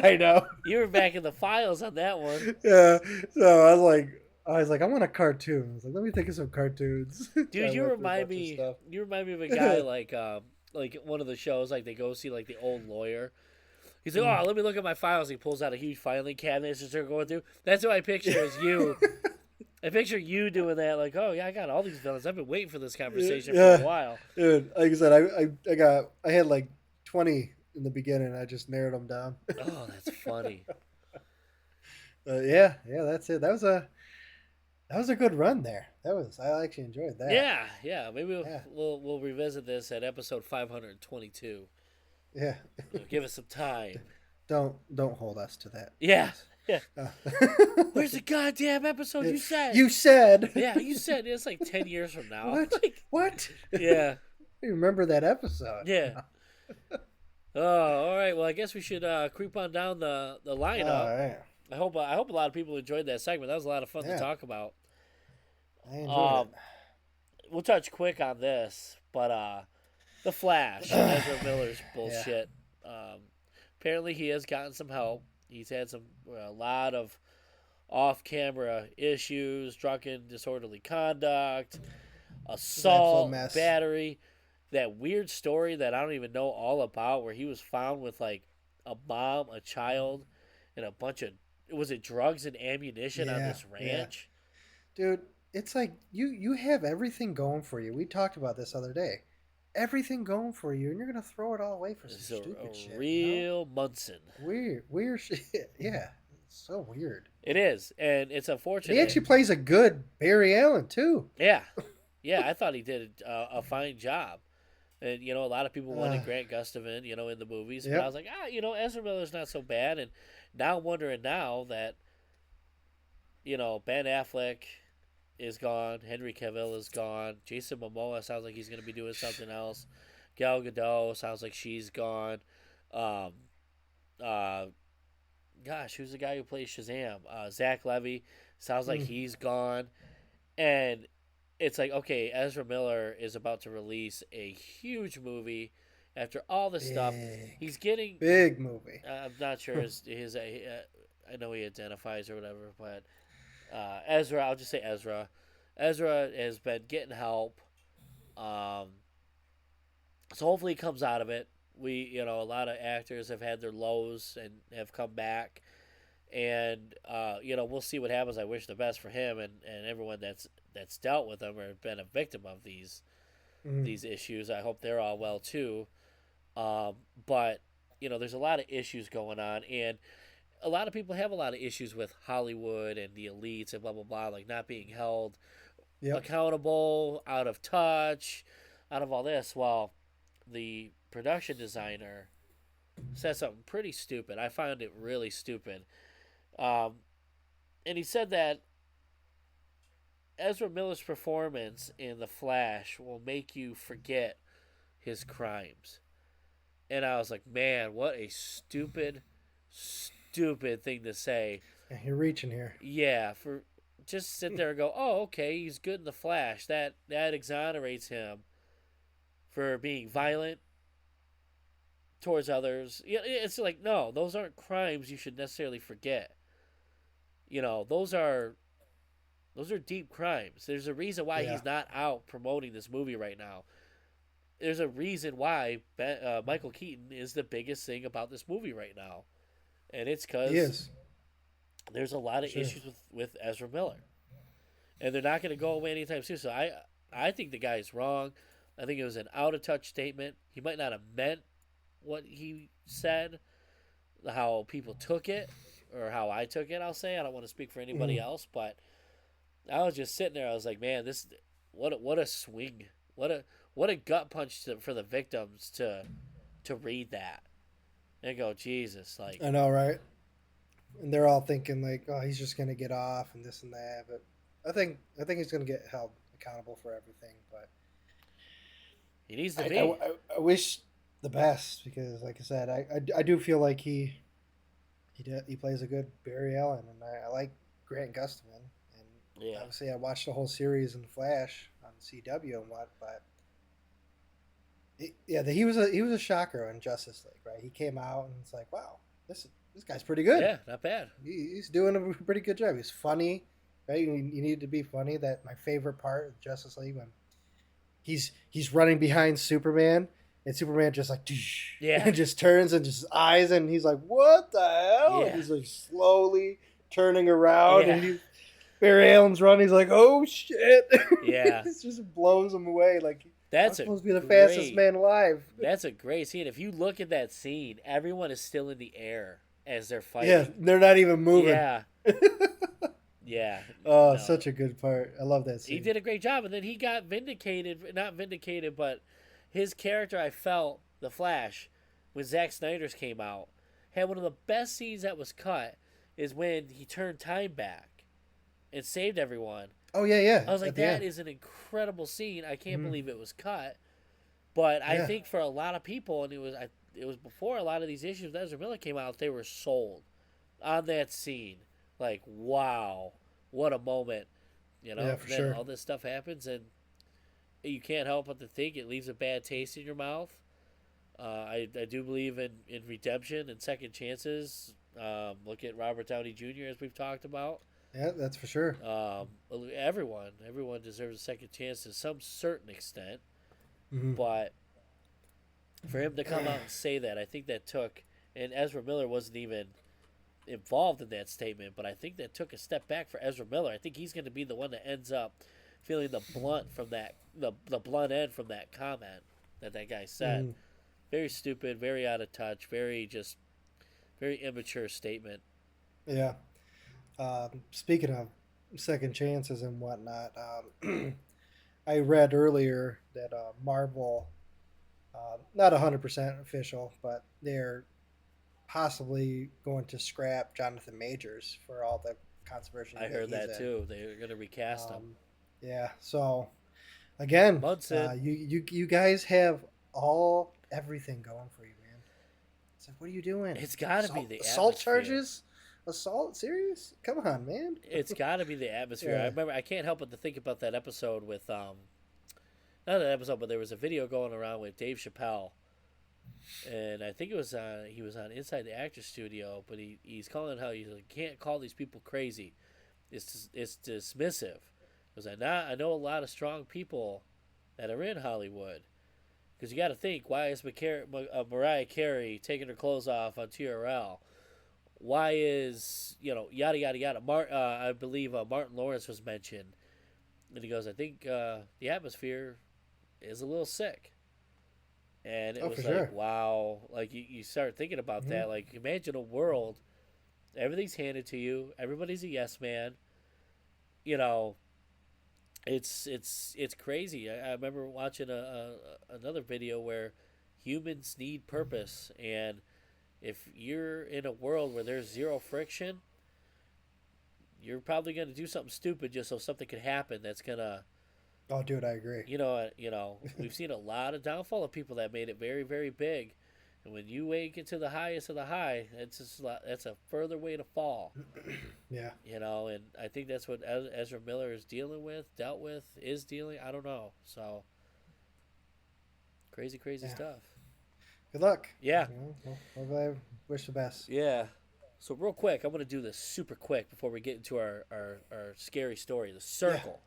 I know. You were back in the files on that one. Yeah. So I was like, I want a cartoon. I was like, let me think of some cartoons. Dude, I you went through a remind bunch of me stuff. you remind me of a guy like like one of the shows, like they go see like the old lawyer. He's like, Mm. oh, let me look at my files. He pulls out a huge filing cabinet and starts going through. That's what I picture as you. I picture you doing that, like, oh yeah, I got all these villains. I've been waiting for this conversation for a Yeah, while. dude. Like I said, I had like 20 in the beginning. I just narrowed them down. Oh, that's funny. Yeah, that's it. That was a good run there. I actually enjoyed that. Yeah. Maybe Yeah, we'll revisit this at episode 522. yeah. Give us some time. Don't hold us to that, Yeah, please. yeah. Uh, Where's the goddamn episode you said? You said. Yeah, you said it's like 10 years from now. What? Like, What? yeah, I remember that episode. yeah. Oh, all right. Well, I guess we should creep on down the lineup. All right. I hope a lot of people enjoyed that segment. That was a lot of fun to Yeah. talk about. I enjoyed We'll touch quick on this, but the Flash, Ezra Miller's bullshit. Apparently, he has gotten some help. He's had a lot of off-camera issues, drunken, disorderly conduct, assault, mess. battery. That weird story that I don't even know all about, where he was found with like a mom, a child, and a bunch of was it drugs and ammunition on Yeah, this ranch? Dude, it's like you have everything going for you. We talked about this other day. Everything going for you, and you're gonna throw it all away for some It's stupid a shit. real Munson. Weird shit. Yeah, it's so weird. It is, and it's And unfortunate. he actually plays a good Barry Allen too. Yeah, I thought he did a fine job. And a lot of people wanted Grant Gustafson, in the movies. But I was like, Ezra Miller's not so bad. And now I'm wondering now that Ben Affleck is gone, Henry Cavill is gone, Jason Momoa sounds like he's going to be doing something else. Gal Gadot sounds like she's gone. Um, Gosh, who's the guy who plays Shazam? Zach Levy sounds like he's gone. And it's like, okay, Ezra Miller is about to release a huge movie after all this stuff. He's getting big movie. I'm not sure I know he identifies or whatever, but Ezra, I'll just say Ezra. Ezra has been getting help. So hopefully he comes out of it. A lot of actors have had their lows and have come back. And we'll see what happens. I wish the best for him and everyone that's dealt with him or been a victim of these issues. I hope they're all well too. But there's a lot of issues going on, and a lot of people have a lot of issues with Hollywood and the elites and blah blah blah, like not being held accountable, out of touch, out of all this. Well, the production designer said something pretty stupid. I found it really stupid. And he said that Ezra Miller's performance in The Flash will make you forget his crimes. And I was like, man, what a stupid thing to say. Yeah, you're reaching here. Yeah, for just sit there and go, oh, okay, he's good in The Flash. That exonerates him for being violent towards others. It's like, no, those aren't crimes you should necessarily forget. Those are deep crimes. There's a reason why he's not out promoting this movie right now. There's a reason why Michael Keaton is the biggest thing about this movie right now. And it's because there's a lot of issues with Ezra Miller. And they're not going to go away anytime soon. So I think the guy is wrong. I think it was an out-of-touch statement. He might not have meant what he said, how people took it, or how I took it, I'll say. I don't want to speak for anybody else, but I was just sitting there. I was like, man, what a swing. What a gut punch for the victims to read that. And go, Jesus. Like, I know, right? And they're all thinking like, oh, he's just going to get off and this and that. But I think he's going to get held accountable for everything. But he needs to be. I wish the best because, like I said, I do feel like he plays a good Barry Allen, and I like Grant Gustafson. And obviously, I watched the whole series in Flash on CW and what, but he was a shocker in Justice League, right? He came out and it's like, wow, this guy's pretty good. Yeah, not bad. He's doing a pretty good job. He's funny, right? You need to be funny. That my favorite part of Justice League when he's running behind Superman and Superman just like Yeah. and just turns and just eyes, and he's like, "What the hell?" And Yeah. he's like slowly turning around, Yeah. and Barry Allen's running. He's like, "Oh shit!" Yeah. It just blows him away. Like, I'm That's a supposed to be the fastest great. man alive. That's a great scene. If you look at that scene, everyone is still in the air as they're Yeah, fighting. they're not even moving. Yeah. Yeah. Oh, No. such a good part. I love that He scene. did a great job, and then he got vindicated. Not vindicated, but his character, I felt, the Flash, when Zack Snyder's came out, had one of the best scenes that was cut. Is when he turned time back and saved everyone. Oh yeah, yeah. I was like, At the that end. is an incredible scene. I can't Mhm. believe it was cut. But I Yeah. think for a lot of people, and it was before a lot of these issues with Ezra Miller came out, they were sold on that scene. Like, wow, what a moment. Yeah, for Then sure. all this stuff happens, and you can't help but to think it leaves a bad taste in your mouth. I do believe in redemption and second chances. Look at Robert Downey Jr. as we've talked about. Yeah, that's for sure. Um, everyone deserves a second chance to some certain extent, Hmm. but for him to come out and say that, I think that took, and Ezra Miller wasn't even involved in that statement, but I think that took a step back for Ezra Miller. I think he's going to be the one that ends up feeling the blunt from that, the blunt end from that comment that guy said. Hmm. Very stupid, very out of touch, very immature statement. Yeah. Speaking of second chances and whatnot, I read earlier that Marvel, not 100% official, but they're possibly going to scrap Jonathan Majors for all the controversy I that heard he's that in. too. They're going to recast him. Yeah. So again, Munson. you guys have everything going for you, man. It's like, what are you doing? It's got to be the Assault atmosphere. charges? Assault? Serious? Come on, man. It's got to be the atmosphere. Yeah. I remember. I can't help but to think about that episode with not that episode, but there was a video going around with Dave Chappelle, and I think it was he was on Inside the Actors Studio, but he's calling how you can't call these people crazy. It's dismissive. Because I know a lot of strong people that are in Hollywood. Because you got to think, why is Mariah Carey taking her clothes off on TRL? Why is yada yada yada? I believe Martin Lawrence was mentioned, and he goes, I think the atmosphere is a little sick. And it Oh, was for like, sure. wow, like you start thinking about Hmm. that. Like, imagine a world, everything's handed to you, everybody's a yes man. You know, it's crazy. I remember watching another video where humans need purpose, and if you're in a world where there's zero friction, you're probably going to do something stupid just so something could happen that's gonna, Oh, dude, I agree. we've seen a lot of downfall of people that made it very, very big, and when you make it to the highest of the high, that's a further way to fall. Yeah. And I think that's what Ezra Miller is dealt with, is dealing. I don't know. So crazy, crazy Yeah. stuff. Good luck. Yeah, I wish the best. yeah. So real quick, I'm gonna do this super quick before we get into our scary story. The circle,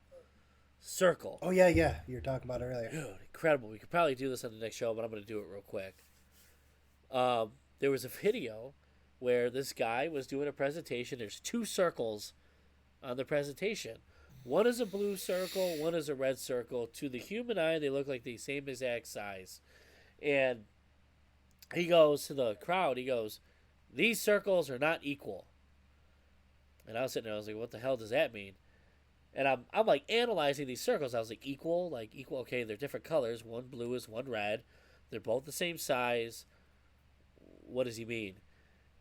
circle. Oh, yeah, yeah. You were talking about it earlier. Dude, incredible. We could probably do this on the next show, but I'm gonna do it real quick. There was a video where this guy was doing a presentation. There's two circles on the presentation. One is a blue circle, one is a red circle. To the human eye, they look like the same exact size. And he goes to the crowd, he goes, these circles are not equal. And I was sitting there, I was like, what the hell does that mean? And I'm like analyzing these circles. I was like, equal, okay, they're different colors. One blue is one red. They're both the same size. What does he mean?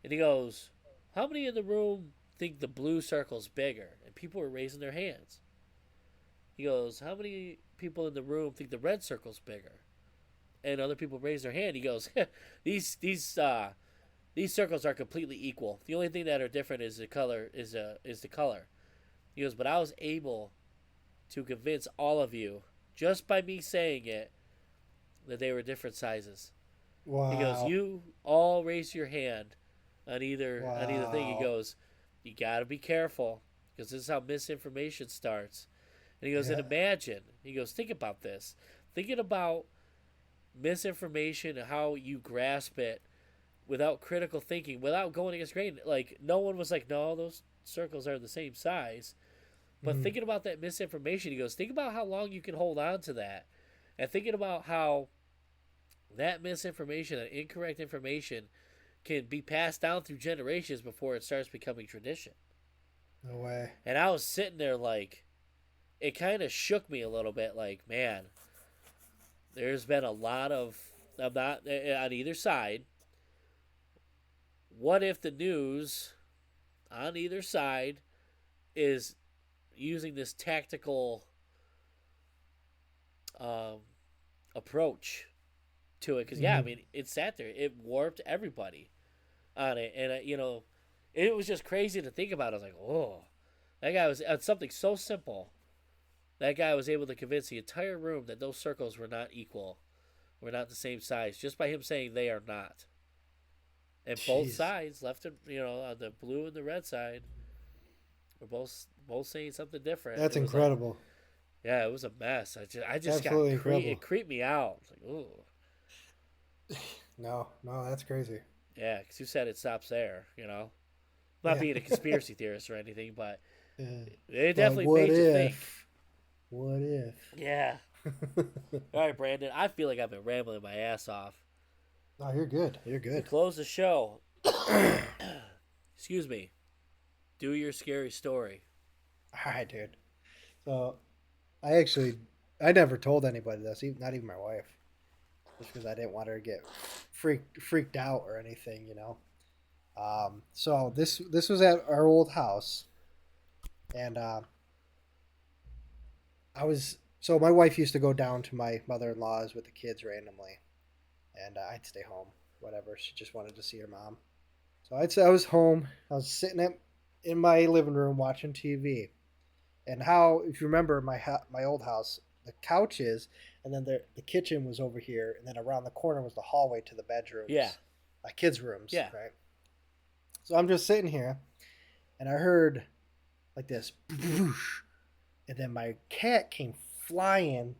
And he goes, how many in the room think the blue circle's bigger? And people were raising their hands. He goes, how many people in the room think the red circle's bigger? And other people raise their hand. He goes, these circles are completely equal. The only thing that are different is the color. Is the color. He goes, but I was able to convince all of you just by me saying it that they were different sizes. Wow. He goes, you all raise your hand on either thing. He Wow. goes, you got to be careful because this is how misinformation starts. And he goes, Yeah. and imagine. He goes, think about this. Thinking about misinformation, how you grasp it without critical thinking, without going against grain. Like, no one was like, no, those circles are the same size. But Mm-hmm. thinking about that misinformation, he goes, think about how long you can hold on to that. And thinking about how that misinformation and incorrect information can be passed down through generations before it starts becoming tradition. No way. And I was sitting there like, it kind of shook me a little bit. Like, man, there's been a lot of, I'm not on either side. What if the news on either side is using this tactical um, approach to it? Because, yeah, I Mm-hmm. mean, it sat there, it warped everybody on it. And, it was just crazy to think about. I was like, oh, that guy was on something so simple. That guy was able to convince the entire room that those circles were not equal, were not the same size, just by him saying they are not. And both Jeez. sides, left and on the blue and the red side, were both saying something different. That's It was like, incredible. yeah, it was a mess. I just got Absolutely incredible. it creeped me out. It's like, ooh, No, no, that's crazy. yeah, because you said it stops there. Not Yeah. being a conspiracy theorist or anything, but Yeah. it But definitely what made you think. if? What if? Yeah. All right, Brandon. I feel like I've been rambling my ass off. No, you're good. You're To good. close the show, excuse me. Do your scary story. All right, dude. So I never told anybody this, not even my wife, just because I didn't want her to get freaked out or anything, you know. So this was at our old house, and so my wife used to go down to my mother-in-law's with the kids randomly, and I'd stay home, whatever. She just wanted to see her mom. So I'd say I was home. I was sitting in my living room watching TV. And how, if you remember my old house, the couches, and then the kitchen was over here, and then around the corner was the hallway to the Yeah. bedrooms, my kids' rooms, Yeah. right? So I'm just sitting here, and I heard like this, and then my cat came flying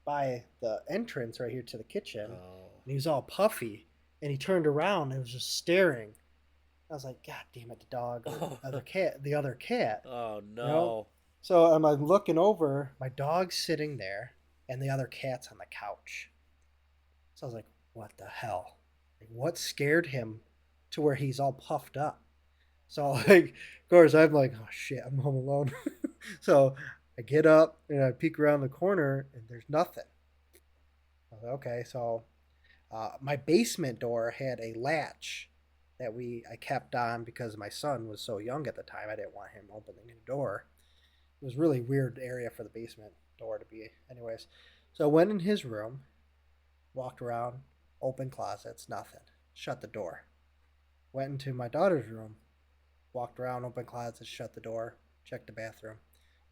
by the entrance right here to the kitchen, and Oh. he was all puffy, and he turned around and was just staring. I was like, God damn it, the dog, or the other cat, Oh you know? no. So I'm looking over, my dog's sitting there, and the other cat's on the couch. So I was like, what the hell? Like, what scared him to where he's all puffed up? So like, of course, I'm like, oh shit, I'm home alone. So I get up and I peek around the corner, and there's nothing. I was like, okay, so my basement door had a latch that I kept on because my son was so young at the time. I didn't want him opening the door. It was a really weird area for the basement door to be. Anyways, so I went in his room, walked around, opened closets, nothing. Shut the door. Went into my daughter's room, walked around, opened closets, shut the door, checked the bathroom.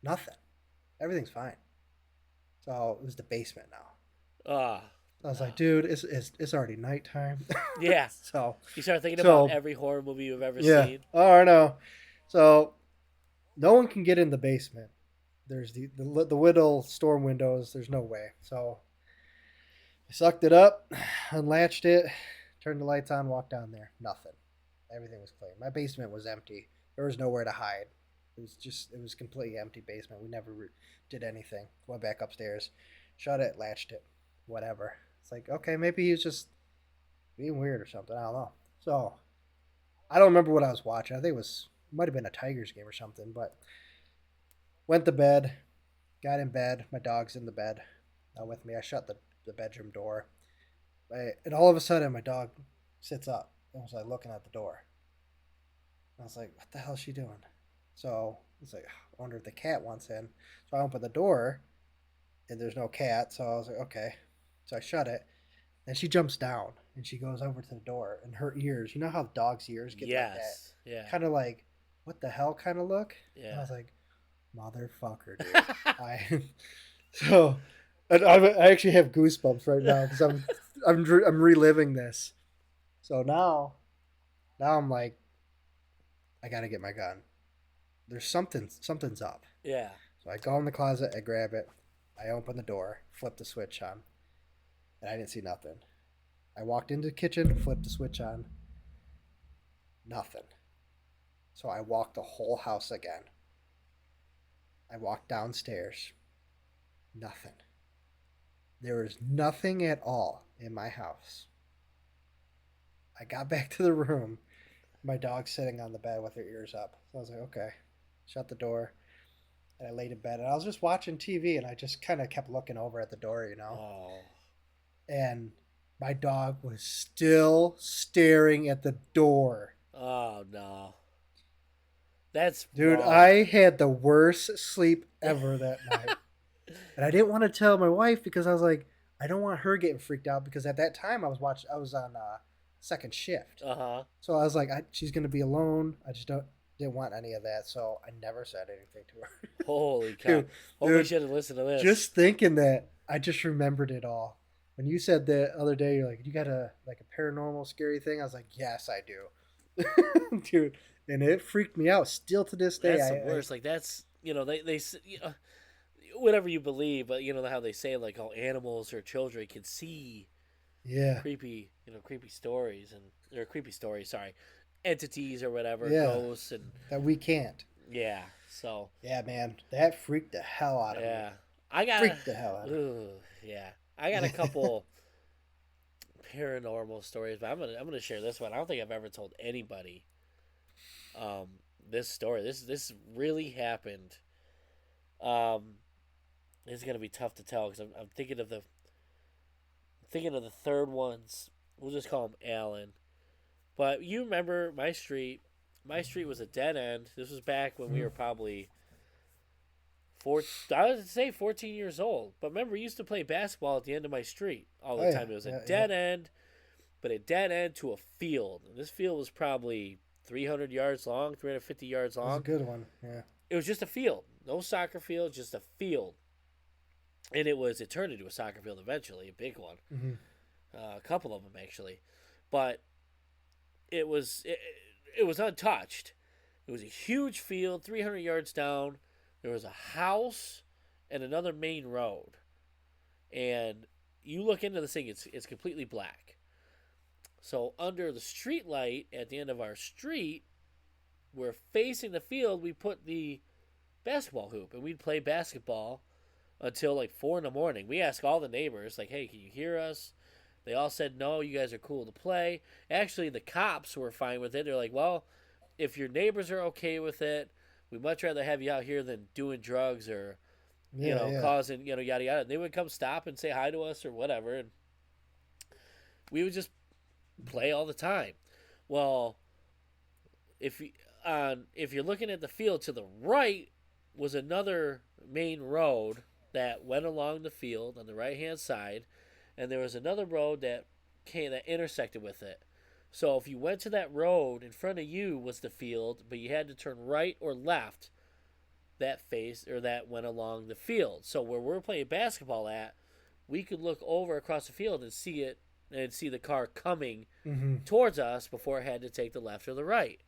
Nothing. Everything's fine. So it was the basement now. Ah. I was like, dude, it's already nighttime. Yeah. so You start thinking so about every horror movie you've ever yeah. seen. Oh, I know. So no one can get in the basement. There's the little storm windows. There's no way. So I sucked it up, unlatched it, turned the lights on, walked down there. Nothing. Everything was clean. My basement was empty. There was nowhere to hide. It was completely empty basement. We never did anything. Went back upstairs, shut it, latched it, whatever. It's like, okay, maybe he was just being weird or something. I don't know. So I don't remember what I was watching. I think might have been a Tigers game or something, but went to bed, got in bed. My dog's in the bed with me. I shut the bedroom door. And all of a sudden, my dog sits up and was like looking at the door. I was like, what the hell is she doing? So it's like, I wonder if the cat wants in. So I opened the door and there's no cat. So I was like, okay. So I shut it. And she jumps down and she goes over to the door, and her ears, you know how dogs' ears get like that? Yes. Yeah. Kind of like, what the hell kind of look? And I Yeah. was like, motherfucker, dude. I so I actually have goosebumps right now because I'm reliving this. So now I'm like, I gotta get my gun. There's something's up. Yeah. So I go in the closet, I grab it, I open the door, flip the switch on. and I didn't see nothing. I walked into the kitchen, flipped the switch on, nothing. So I walked the whole house again. I walked downstairs, nothing. There was nothing at all in my house. I got back to the room. My dog's sitting on the bed with her ears up. So I was like, okay. Shut the door. And I laid in bed. And I was just watching TV and I just kind of kept looking over at the door, you know. Oh. And my dog was still staring at the door. Oh no. That's Dude, wrong. I had the worst sleep ever that night. And I didn't want to tell my wife because I was like, I don't want her getting freaked out because at that time I was on second shift. Uh-huh. So I was like, she's gonna be alone. I just didn't want any of that, so I never said anything to her. Holy cow. Hope we should have listened to this. Just thinking that, I just remembered it all. When you said the other day, you're like, you got a paranormal scary thing? I was like, yes, I do. Dude, and it freaked me out. Still to this day. That's the worst. Like that's they you know, whatever you believe, but you know how they say like how animals or children can see creepy stories or creepy stories, sorry, entities or whatever, ghosts and that we can't. Yeah. So. Yeah, man, that freaked the hell out of me. Yeah, I got freaked the hell out of me. Yeah, I got a couple paranormal stories, but I'm gonna share this one. I don't think I've ever told anybody this story. This really happened. It's gonna be tough to tell because I'm thinking of the third ones. We'll just call him Alan. But you remember my street? My street was a dead end. This was back when we were probably I would say 14 years old. But remember, we used to play basketball at the end of my street all the time. It was a dead end, but a dead end to a field. And this field was probably 300 yards long, 350 yards long. That's a good one. Yeah. It was just a field. No soccer field, just a field. And it turned into a soccer field eventually, a big one. Mm-hmm. A couple of them, actually. But it was untouched. It was a huge field, 300 yards down. There was a house and another main road. And you look into this thing, it's completely black. So under the street light at the end of our street, we're facing the field, we put the basketball hoop. And we'd play basketball until like 4 in the morning. We asked all the neighbors, like, hey, can you hear us? They all said, no, you guys are cool to play. Actually, the cops were fine with it. They're like, well, if your neighbors are okay with it, we'd much rather have you out here than doing drugs or, causing, yada, yada. And they would come stop and say hi to us or whatever. And we would just play all the time. Well, if you're looking at the field to the right was another main road that went along the field on the right-hand side. And there was another road that intersected with it. So if you went to that road, in front of you was the field, but you had to turn right or left that went along the field. So where we're playing basketball at, we could look over across the field and see it and see the car coming towards us before it had to take the left or the right.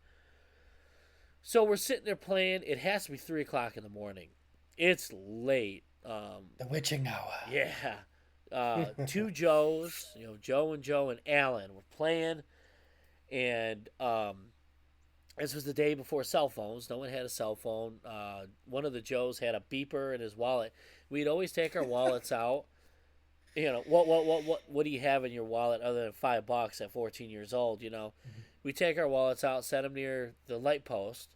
So we're sitting there playing. It has to be 3 o'clock in the morning. It's late. The witching hour. Yeah. Two Joes, Joe and Alan were playing, and this was the day before cell phones. No one had a cell phone. One of the Joes had a beeper in his wallet. We'd always take our wallets out. What do you have in your wallet other than $5 at 14 years old? We take our wallets out, set them near the light post,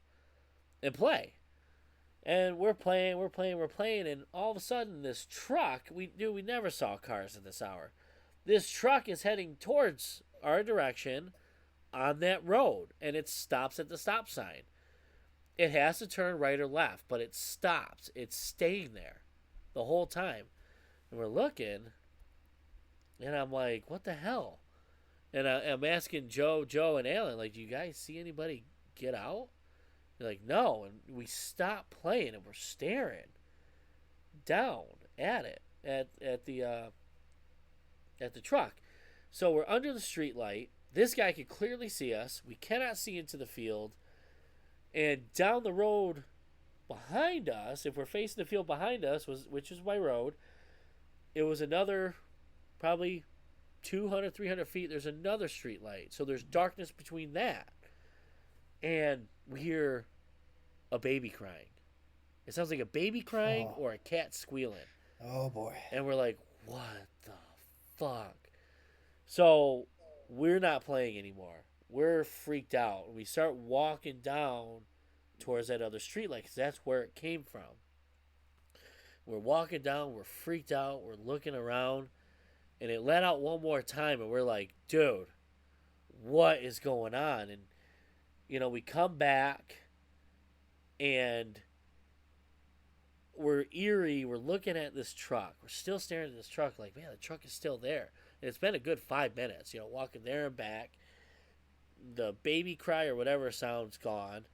and play. And we're playing, and all of a sudden this truck, we never saw cars at this hour. This truck is heading towards our direction on that road, and it stops at the stop sign. It has to turn right or left, but it stops. It's staying there the whole time. And we're looking, and I'm like, what the hell? And I'm asking Joe, and Alan, like, do you guys see anybody get out? They're like, no. And we stop playing, and we're staring down at it, at the truck. So we're under the street light. This guy can clearly see us. We cannot see into the field. And down the road behind us, if we're facing the field behind us, which is my road, it was another probably 200, 300 feet, there's another street light. So there's darkness between that. And we hear a baby crying. It sounds like a baby crying Oh. or a cat squealing. Oh boy. And we're like, what the fuck? So we're not playing anymore. We're freaked out. We start walking down towards that other street light because that's where it came from. We're walking down. We're freaked out. We're looking around. And it let out one more time. And we're like, dude, what is going on? And, we come back and we're eerie. We're looking at this truck. We're still staring at this truck like, man, the truck is still there. And it's been a good 5 minutes, walking there and back. The baby cry or whatever sound's gone.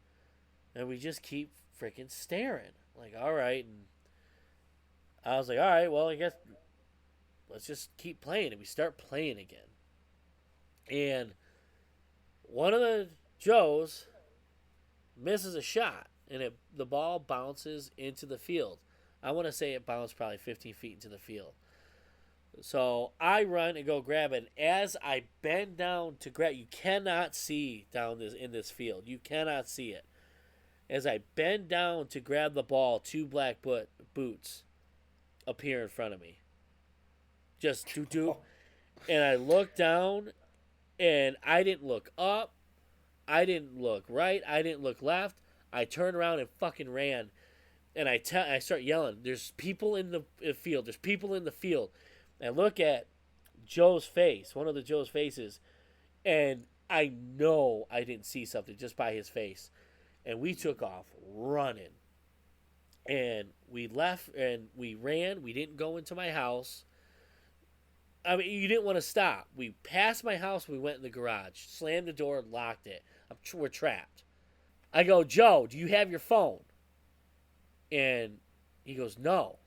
And we just keep freaking staring. Like, all right. And I was like, all right, well, I guess let's just keep playing. And we start playing again. And one of the Joes misses a shot. And the ball bounces into the field. I want to say it bounced probably 15 feet into the field. So I run and go grab it. As I bend down to grab, you cannot see down in this field. You cannot see it. As I bend down to grab the ball, 2 black boots appear in front of me. Just do. And I look down, and I didn't look up. I didn't look right. I didn't look left. I turned around and fucking ran. And I start yelling, there's people in the field. There's people in the field. And I look at Joe's face, one of the Joe's faces, and I know I didn't see something just by his face. And we took off running. And we left and we ran. We didn't go into my house. I mean, you didn't want to stop. We passed my house. We went in the garage, slammed the door, locked it. We're trapped. I go, Joe, do you have your phone? And he goes, no.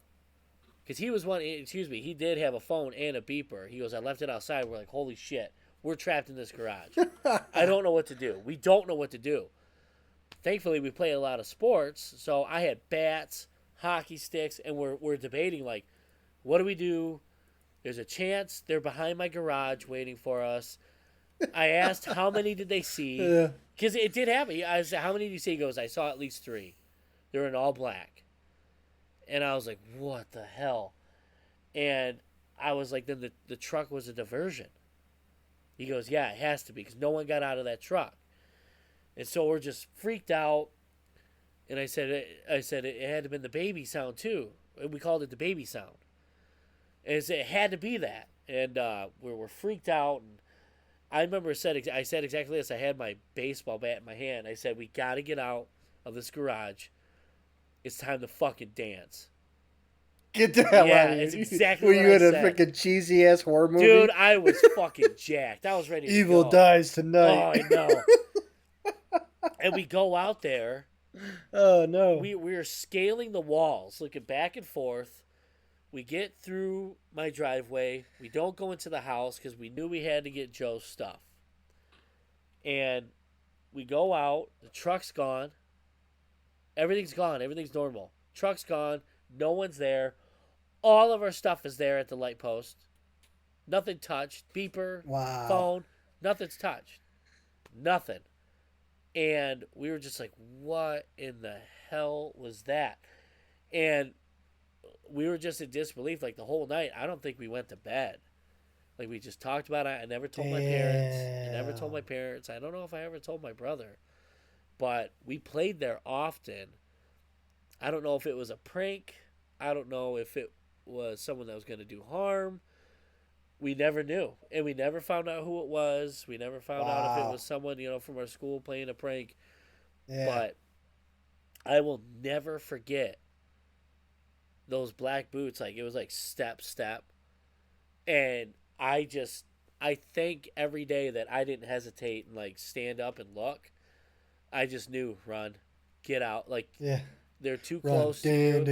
Because he did have a phone and a beeper. He goes, I left it outside. We're like, holy shit, we're trapped in this garage. I don't know what to do. We don't know what to do. Thankfully, we play a lot of sports, so I had bats, hockey sticks, and we're debating, like, what do we do? There's a chance they're behind my garage waiting for us. I asked, how many did they see? Because it did happen. I said, how many did you see? He goes, I saw at least 3. They were in all black. And I was like, what the hell? And I was like, then the truck was a diversion. He goes, yeah, it has to be, because no one got out of that truck. And so we're just freaked out. And I said it had to have been the baby sound too. And we called it the baby sound. And it had to be that. And we were freaked out. And I remember I said exactly this. I had my baseball bat in my hand. I said, we got to get out of this garage. It's time to fucking dance. Get the hell out of here. It's exactly Were what you I in a said. freaking cheesy ass horror movie? Dude, I was fucking jacked. I was ready to Evil go. dies Oh, tonight. I know. And we go out there. Oh, no. We're scaling the walls, looking back and forth. We get through my driveway. We don't go into the house because we knew we had to get Joe's stuff. And we go out. The truck's gone. Everything's gone. Everything's normal. Truck's gone. No one's there. All of our stuff is there at the light post. Nothing touched. Beeper, Wow. phone, nothing's touched. Nothing. And we were just like, what in the hell was that? And we were just in disbelief like the whole night. I don't think we went to bed. Like, we just talked about it. I never told my parents. I don't know if I ever told my brother. But we played there often. I don't know if it was a prank. I don't know if it was someone that was going to do harm. We never knew. And we never found out who it was. We never found out if it was someone, from our school playing a prank. Yeah. But I will never forget those black boots. Like, it was like step. And I think every day that I didn't hesitate and, like, stand up and look. I just knew, run, get out. Like, they're too close to you.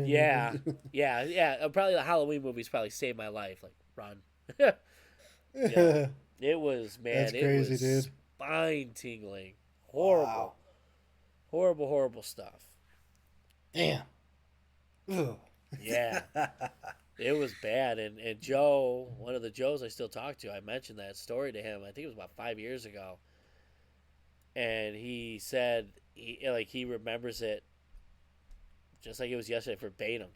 Yeah. Probably the Halloween movies probably saved my life. Like, run. Yeah. It was, man. That's crazy, it was dude. Spine tingling. Horrible. Wow. Horrible stuff. Damn. Ugh. Yeah. It was bad, and Joe, one of the Joes I still talk to, I mentioned that story to him. I think it was about 5 years ago, and he said he remembers it just like it was yesterday, verbatim,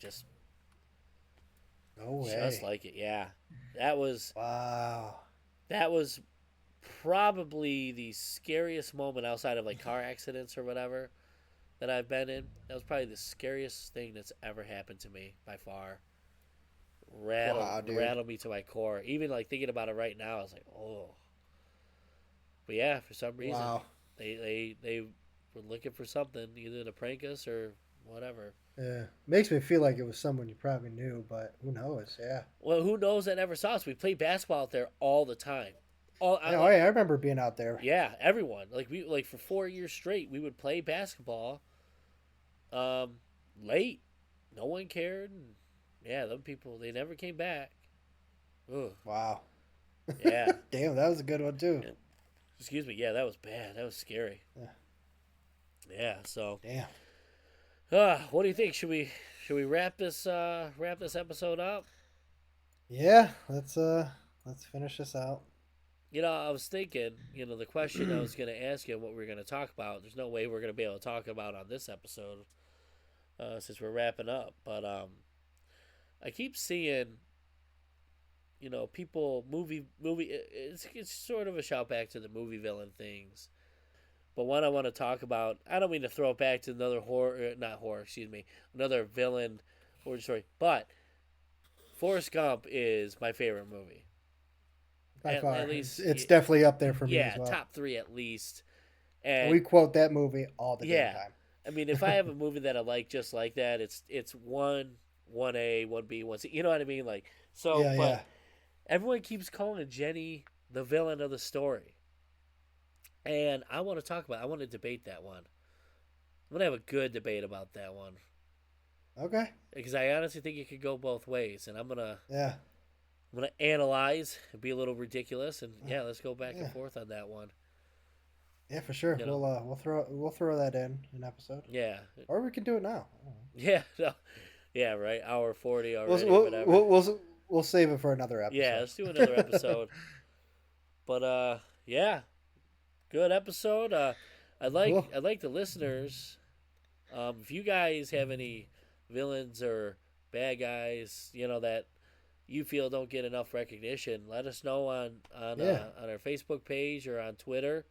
No just way. like it. Yeah, that was Wow. that was probably the scariest moment outside of like car accidents or whatever that I've been in. That was probably the scariest thing that's ever happened to me by far. Rattled Wow, dude. rattled me to my core. Even like thinking about it right now, I was like, oh. But yeah, for some reason, Wow. they were looking for something, either to prank us or whatever. Yeah. Makes me feel like it was someone you probably knew, but who knows? Yeah. Well, who knows that never saw us? We played basketball out there all the time. All I Yeah, oh, like, yeah, I remember being out there. yeah, everyone like for 4 years straight, we would play basketball. Um, late, no one cared. And yeah, them people they never came back. Ugh, Wow. yeah. Damn, that was a good one too. Excuse me. Yeah, that was bad. That was scary. Yeah. Yeah. So, Damn. what do you think? Should we wrap this episode up? Yeah, let's finish this out. I was thinking, the question I was going to ask you, what we are going to talk about. There's no way we're going to be able to talk about on this episode, since we're wrapping up. But I keep seeing, people movie. It's sort of a shout back to the movie villain things. But one I want to talk about, I don't mean to throw it back to another not horror, excuse me, another villain origin story. But Forrest Gump is my favorite movie. By far, At it's, least, it's definitely up there for me as yeah, well. top three at least. We And quote that movie all the damn yeah, time. I mean, if I have a movie that I like just like that, it's one A, one B, one C. You know what I mean? Like so, Yeah, yeah. but everyone keeps calling Jenny the villain of the story, and I want to talk about. I want to debate that one. I'm gonna have a good debate about that one Okay. because I honestly think it could go both ways, and Yeah. I'm gonna analyze and be a little ridiculous, and yeah, let's go back and Yeah. forth on that one. Yeah, for sure. You know, We'll throw that in an episode, yeah, or we can do it now. yeah, no, yeah, right. Hour 40 We'll already, we'll, whatever. we'll we'll we'll save it for another Yeah, episode. let's do another episode. But yeah, good episode. I'd like Cool. I'd like the listeners. If you guys have any villains or bad guys, that you feel don't get enough recognition, let us know Yeah. on our Facebook page or on Twitter.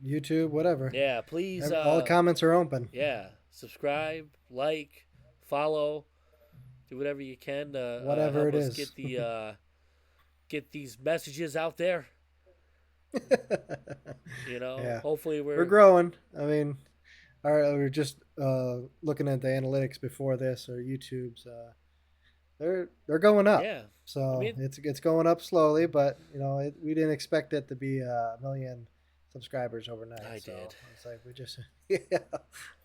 YouTube, whatever. Yeah, please. All comments are open. Yeah, subscribe, like, follow, do whatever you can to Whatever help it us is. get these messages out there. Yeah. Hopefully We're growing. I mean, we're just looking at the analytics before this, or YouTube's. They're going up. yeah. So I mean- it's going up slowly, but we didn't expect it to be a million subscribers overnight. I so did. It's like we just yeah,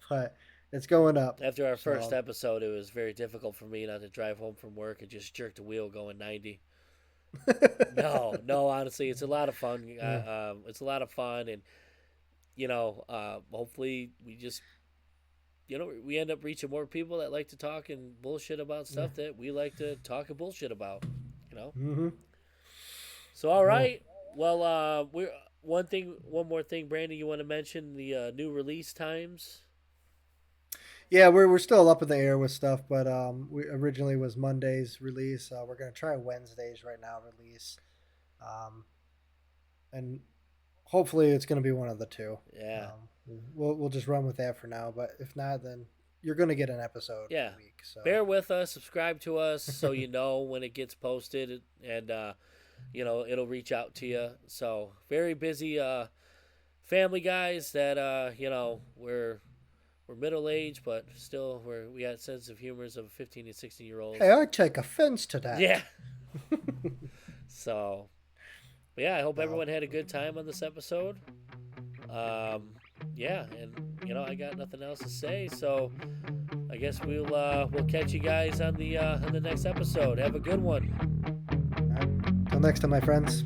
but it's going up. After our first So- episode, it was very difficult for me not to drive home from work and just jerk the wheel going 90. No, honestly, it's a lot of fun. It's a lot of fun, and hopefully we just we end up reaching more people that like to talk and bullshit about stuff that we like to talk and bullshit about. Mm-hmm. So all right, well, we're one more thing, Brandon. You want to mention the new release times? Yeah, we're still up in the air with stuff, but we originally was Monday's release. We're gonna try Wednesdays right now release, and hopefully it's gonna be one of the two. Yeah. We'll just run with that for now. But if not, then you're gonna get an episode Yeah. a week. So Bear with us, subscribe to us so you know when it gets posted, and it'll reach out to you. So very busy family guys that we're middle aged, but still we got sense of humors of 15 and 16-year-olds. hey, I take offense to that. Yeah. So, but yeah, I hope everyone had a good time on this episode. Yeah, and I got nothing else to say, so I guess we'll catch you guys on the next episode. Have a good one. All right. Till next time, my friends.